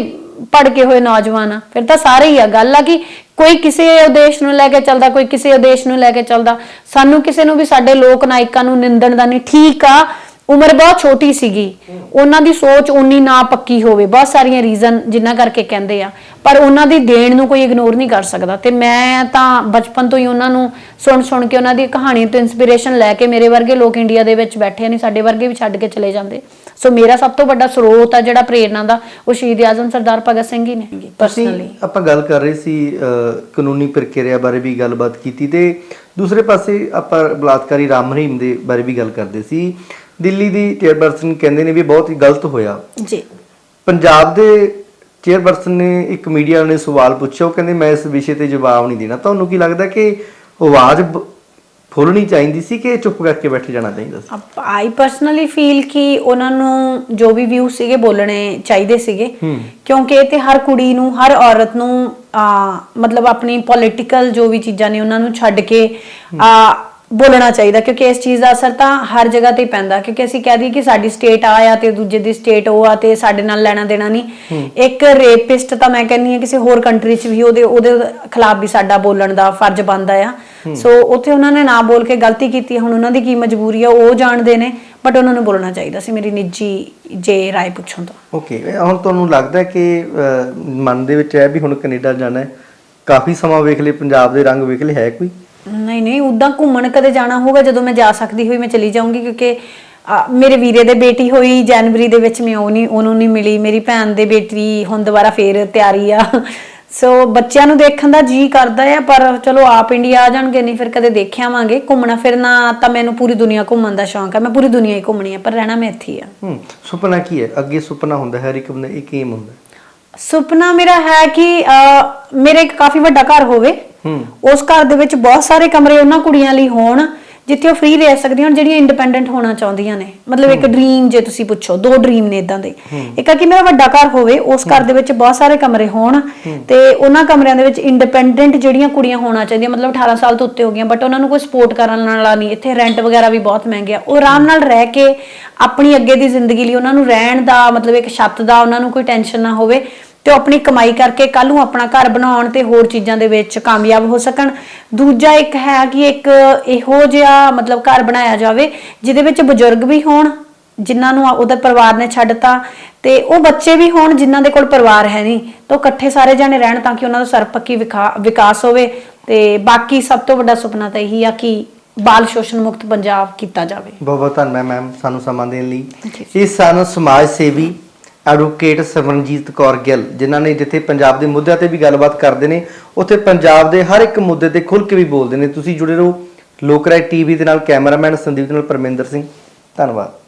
ਭੜਕੇ ਹੋਏ ਨੌਜਵਾਨ ਆ। ਫਿਰ ਤਾਂ ਸਾਰੇ ਹੀ ਆ। ਗੱਲ ਆ ਕਿ ਕੋਈ ਕਿਸੇ ਉਦੇਸ਼ ਨੂੰ ਲੈ ਕੇ ਚੱਲਦਾ, ਕੋਈ ਕਿਸੇ ਉਦੇਸ਼ ਨੂੰ ਲੈ ਕੇ ਚੱਲਦਾ। ਸਾਨੂੰ ਕਿਸੇ ਨੂੰ ਵੀ ਸਾਡੇ ਲੋਕ ਨਾਇਕਾਂ ਨੂੰ ਨਿੰਦਣ ਦਾ ਨਹੀਂ। ਠੀਕ ਆ, ਉਮਰ ਬਹੁਤ ਛੋਟੀ ਸੀਗੀ, ਉਹਨਾਂ ਦੀ ਸੋਚ ਉਨੀ ਨਾ ਪੱਕੀ ਹੋਵੇ, ਬਹੁਤ ਸਾਰੀਆਂ ਰੀਜ਼ਨ ਜਿਨ੍ਹਾਂ ਕਰਕੇ ਕਹਿੰਦੇ ਆ, ਪਰ ਉਹਨਾਂ ਦੀ ਦੇਣ ਨੂੰ ਕੋਈ ਇਗਨੋਰ ਨਹੀਂ ਕਰ ਸਕਦਾ। ਤੇ ਮੈਂ ਤਾਂ ਬਚਪਨ ਤੋਂ ਹੀ ਉਹਨਾਂ ਨੂੰ ਸੁਣ ਕੇ, ਉਹਨਾਂ ਦੀ ਕਹਾਣੀ ਤੋਂ ਇੰਸਪੀਰੇਸ਼ਨ ਲੈ ਕੇ, ਮੇਰੇ ਵਰਗੇ ਲੋਕ ਇੰਡੀਆ ਦੇ ਵਿੱਚ ਬੈਠੇ ਨਹੀਂ, ਸਾਡੇ ਵਰਗੇ ਵੀ ਛੱਡ ਕੇ ਚਲੇ ਜਾਂਦੇ। ਸੋ ਮੇਰਾ ਸਭ ਤੋਂ ਵੱਡਾ ਸਰੋਤ ਆ ਜਿਹੜਾ ਪ੍ਰੇਰਨਾ ਦਾ, ਉਹ ਸ਼ਹੀਦ ਆਜ਼ਮ ਸਰਦਾਰ ਭਗਤ ਸਿੰਘ ਹੀ ਨੇ ਪਰਸਨਲੀ। ਆਪਾਂ ਗੱਲ ਕਰ ਰਹੇ ਸੀ ਕਾਨੂੰਨੀ ਪ੍ਰਕਿਰਿਆ ਬਾਰੇ ਵੀ ਗੱਲਬਾਤ ਕੀਤੀ, ਤੇ ਦੂਸਰੇ ਪਾਸੇ ਆਪਾਂ ਬਲਾਤਕਾਰੀ ਰਾਮ ਰਹੀਮ ਦੇ ਬਾਰੇ ਵੀ ਗੱਲ ਕਰਦੇ ਸੀ। ਦਿੱਲੀ ਦੀ ਚੇਅਰਪਰਸਨ ਕਹਿੰਦੇ ਨੇ ਵੀ ਬਹੁਤ ਹੀ ਗਲਤ ਹੋਇਆ ਜੀ। ਪੰਜਾਬ ਦੇ ਚੇਅਰਪਰਸਨ ਨੇ ਇੱਕ ਮੀਡੀਆ ਨੇ ਸਵਾਲ ਪੁੱਛਿਆ, ਉਹ ਕਹਿੰਦੇ ਮੈਂ ਇਸ ਵਿਸ਼ੇ ਤੇ ਜਵਾਬ ਨਹੀਂ ਦੇਣਾ। ਤੁਹਾਨੂੰ ਕੀ ਲੱਗਦਾ ਕਿ ਆਵਾਜ਼ ਖੋਲਣੀ ਚਾਹੀਦੀ ਸੀ ਕਿ ਚੁੱਪ ਕਰਕੇ ਬੈਠ ਜਾਣਾ ਚਾਹੀਦਾ ਸੀ? ਆਈ ਪਰਸਨਲੀ ਫੀਲ ਕਿ ਉਹਨਾਂ ਨੂੰ ਜੋ ਵੀ ਵਿਊ ਸੀਗੇ ਬੋਲਣੇ ਚਾਹੀਦੇ ਸੀਗੇ, ਕਿਉਂਕਿ ਇਹ ਤੇ ਹਰ ਕੁੜੀ ਨੂੰ, ਹਰ ਔਰਤ ਨੂੰ ਮਤਲਬ ਆਪਣੀ ਪੋਲੀਟੀਕਲ ਜੋ ਵੀ ਚੀਜ਼ਾਂ ਨੇ ਉਹਨਾਂ ਨੂੰ ਛੱਡ ਕੇ ਬੋਲਣਾ ਚਾਹੀਦਾ, ਕਿਉਂਕਿ ਇਸ ਚੀਜ਼ ਦਾ ਅਸਰ ਤਾਂ ਹਰ ਜਗ੍ਹਾ ਤੇ ਪੈਂਦਾ। ਕਿਉਂਕਿ ਅਸੀਂ ਕਹਿ ਦਈਏ ਕਿ ਸਾਡੀ ਸਟੇਟ ਆ ਤੇ ਦੂਜੇ ਦੀ ਸਟੇਟ ਉਹ ਆ ਤੇ ਸਾਡੇ ਨਾਲ ਲੈਣਾ ਦੇਣਾ ਨਹੀਂ। ਇੱਕ ਰੇਪਿਸਟ ਤਾਂ ਮੈਂ ਕਹਿੰਦੀ ਹਾਂ ਕਿਸੇ ਹੋਰ ਕੰਟਰੀ 'ਚ ਵੀ ਉਹਦੇ ਖਿਲਾਫ ਵੀ ਸਾਡਾ ਬੋਲਣ ਦਾ ਫਰਜ਼ ਬਣਦਾ ਆ। ਸੋ ਉੱਥੇ ਉਹਨਾਂ ਨੇ ਨਾ ਬੋਲ ਕੇ ਗਲਤੀ ਕੀਤੀ। ਹੁਣ ਉਹਨਾਂ ਦੀ ਕੀ ਮਜਬੂਰੀ ਆ ਉਹ ਜਾਣਦੇ ਨੇ, ਬਟ ਉਹਨਾਂ ਨੂੰ ਬੋਲਣਾ ਚਾਹੀਦਾ ਸੀ, ਮੇਰੀ ਨਿੱਜੀ ਜੇ ਰਾਏ ਪੁੱਛਣ ਤੋਂ। ਓਕੇ, ਹੁਣ ਤੁਹਾਨੂੰ ਲੱਗਦਾ ਕਿ ਮਨ ਦੇ ਵਿੱਚ ਹੈ ਵੀ ਹੁਣ ਕੈਨੇਡਾ ਜਾਣਾ ਹੈ? ਕਾਫੀ ਸਮਾਂ ਵੇਖ ਲਏ, ਪੰਜਾਬ ਦੇ ਰੰਗ ਵੇਖ ਲਏ, ਹੈ ਕੋਈ? ਨਹੀਂ, ਉਦਾਂ ਘੁੰਮਣ ਕਦੇ ਜਾਣਾ ਹੋਊਗਾ, ਜਦੋਂ ਮੈਂ ਜਾ ਸਕਦੀ ਹੋਈ ਮੈਂ ਚਲੀ ਜਾਊਂਗੀ। ਕਿਉਂਕਿ ਮੇਰੇ ਵੀਰੇ ਦੇ ਬੇਟੀ ਹੋਈ ਜਨਵਰੀ ਦੇ ਵਿੱਚ, ਮੈਂ ਉਹਨੂੰ ਨਹੀਂ ਮਿਲੀ। ਮੇਰੀ ਭੈਣ ਦੇ ਬੇਟੀ ਹੁਣ ਦੁਬਾਰਾ ਫੇਰ ਤਿਆਰੀ ਆ। ਸੋ ਬੱਚਿਆਂ ਨੂੰ ਦੇਖਣ ਦਾ ਜੀ ਕਰਦਾ ਆ, ਪਰ ਚਲੋ ਆਪ ਇੰਡੀਆ ਆ ਜਾਣਗੇ, ਨਹੀਂ ਫਿਰ ਕਦੇ ਦੇਖ ਆਵਾਂਗੇ। ਘੁੰਮਣਾ ਫਿਰਨਾ ਤਾਂ ਮੈਨੂੰ ਪੂਰੀ ਦੁਨੀਆ ਘੁੰਮਣ ਦਾ ਸ਼ੌਂਕ ਆ, ਮੈਂ ਪੂਰੀ ਦੁਨੀਆ ਹੀ ਘੁੰਮਣੀ ਆ, ਪਰ ਰਹਿਣਾ ਮੈਂ ਇੱਥੇ ਹੀ ਆ। ਸੁਪਨਾ ਕੀ ਹੈ ਅੱਗੇ? ਸੁਪਨਾ ਹੁੰਦਾ ਹਰ ਇੱਕ ਬੰਦਾ, ਇੱਕ ਏਮ ਹੁੰਦਾ। ਸੁਪਨਾ ਮੇਰਾ ਹੈ ਕਿ ਮੇਰੇ ਇੱਕ ਕਾਫੀ ਵੱਡਾ ਘਰ ਹੋਵੇ, ਉਸ ਘਰ ਦੇ ਵਿੱਚ ਬਹੁਤ ਸਾਰੇ ਕਮਰੇ ਉਹਨਾਂ ਕੁੜੀਆਂ ਲਈ ਹੋਣ ਜਿੱਥੇ ਉਹ ਫ੍ਰੀ ਰਹਿ ਸਕਦੀਆਂ ਹੋਣ, ਜਿਹੜੀਆਂ ਇੰਡੀਪੈਂਡੈਂਟ ਹੋਣਾ ਚਾਹੁੰਦੀਆਂ ਨੇ। ਮਤਲਬ ਇੱਕ ਡ੍ਰੀਮ, ਜੇ ਤੁਸੀਂ ਪੁੱਛੋ, ਦੋ ਡ੍ਰੀਮ ਨੇ ਇਦਾਂ ਦੇ। ਇੱਕ ਆ ਕਿ ਮੇਰਾ ਵੱਡਾ ਘਰ ਹੋਵੇ, ਉਸ ਘਰ ਦੇ ਵਿੱਚ ਬਹੁਤ ਸਾਰੇ ਕਮਰੇ ਹੋਣ ਤੇ ਉਹਨਾਂ ਕਮਰਿਆਂ ਦੇ ਵਿੱਚ ਇੰਡੀਪੈਂਡੈਂਟ ਜਿਹੜੀਆਂ ਕੁੜੀਆਂ ਹੋਣਾ ਚਾਹੀਦੀਆਂ, ਮਤਲਬ 18 ਸਾਲ ਤੋਂ ਉੱਤੇ ਹੋ ਗਈਆਂ, ਬਟ ਉਹਨਾਂ ਨੂੰ ਕੋਈ ਸਪੋਰਟ ਕਰਨ ਵਾਲਾ ਨਹੀਂ। ਇੱਥੇ ਰੈਂਟ ਵਗੈਰਾ ਵੀ ਬਹੁਤ ਮਹਿੰਗੇ ਆ। ਉਹ ਆਰਾਮ ਨਾਲ ਰਹਿ ਕੇ ਆਪਣੀ ਅੱਗੇ ਦੀ ਜ਼ਿੰਦਗੀ ਲਈ ਉਹਨਾਂ ਨੂੰ ਰਹਿਣ ਦਾ, ਮਤਲਬ ਇੱਕ ਛੱਤ ਦਾ ਉਹਨਾਂ ਨੂੰ ਕੋਈ ਟੈਨਸ਼ਨ ਨਾ ਹੋਵੇ, ਤੇ ਉਹ ਆਪਣੀ ਕਮਾਈ ਕਰਕੇ ਕੱਲ ਨੂੰ ਆਪਣਾ ਘਰ ਬਣਾਉਣ ਤੇ ਹੋਰ ਚੀਜ਼ਾਂ ਦੇ ਵਿੱਚ ਕਾਮਯਾਬ ਹੋ ਸਕਣ। ਦੂਜਾ ਇੱਕ ਹੈ ਕਿ ਇੱਕ ਇਹੋ ਜਿਹਾ ਮਤਲਬ ਘਰ ਬਣਾਇਆ ਜਾਵੇ ਜਿਹਦੇ ਵਿੱਚ ਬਜ਼ੁਰਗ ਵੀ ਹੋਣ ਜਿਨ੍ਹਾਂ ਨੂੰ ਉਹਦੇ ਪਰਿਵਾਰ ਨੇ ਛੱਡਤਾ, ਤੇ ਉਹ ਬੱਚੇ ਵੀ ਹੋਣ ਜਿਨ੍ਹਾਂ ਦੇ ਕੋਲ ਪਰਿਵਾਰ ਹੈ ਨਹੀਂ, ਤਾਂ ਉਹ ਇਕੱਠੇ ਸਾਰੇ ਜਾਣੇ ਰਹਿਣ ਤਾਂ ਕਿ ਉਹਨਾਂ ਦਾ ਸਰਪੱਖੀ ਵਿਕਾਸ ਹੋਵੇ। ਤੇ ਬਾਕੀ ਸਭ ਤੋਂ ਵੱਡਾ ਸੁਪਨਾ ਤਾਂ ਇਹੀ ਆ ਕਿ ਬਾਲ ਸ਼ੋਸ਼ਣ ਮੁਕਤ ਪੰਜਾਬ ਕੀਤਾ ਜਾਵੇ। ਬਹੁਤ ਬਹੁਤ ਧੰਨਵਾਦ ਮੈਮ ਸਾਨੂੰ ਸਮਾਂ ਦੇਣ ਲਈ। ਇਹ ਸਨ ਸਮਾਜ ਸੇਵੀ ਐਡਵੋਕੇਟ ਸਿਮਰਨਜੀਤ ਕੌਰ ਗਿੱਲ, ਜਿਨ੍ਹਾਂ ਨੇ ਜਿੱਥੇ ਪੰਜਾਬ ਦੇ ਮੁੱਦਿਆਂ ਤੇ ਵੀ ਗੱਲਬਾਤ ਕਰਦੇ ਨੇ, ਉੱਥੇ ਪੰਜਾਬ ਦੇ ਹਰ ਇੱਕ ਮੁੱਦੇ ਤੇ ਖੁੱਲ੍ਹ ਕੇ ਵੀ ਬੋਲਦੇ ਨੇ। ਤੁਸੀਂ ਜੁੜੇ ਰਹੋ ਲੋਕ ਰਾਏ ਟੀਵੀ ਦੇ ਨਾਲ ਕੈਮਰਾਮੈਨ ਸੰਦੀਪ ਦੇ ਨਾਲ ਪਰਮਿੰਦਰ ਸਿੰਘ, ਧੰਨਵਾਦ।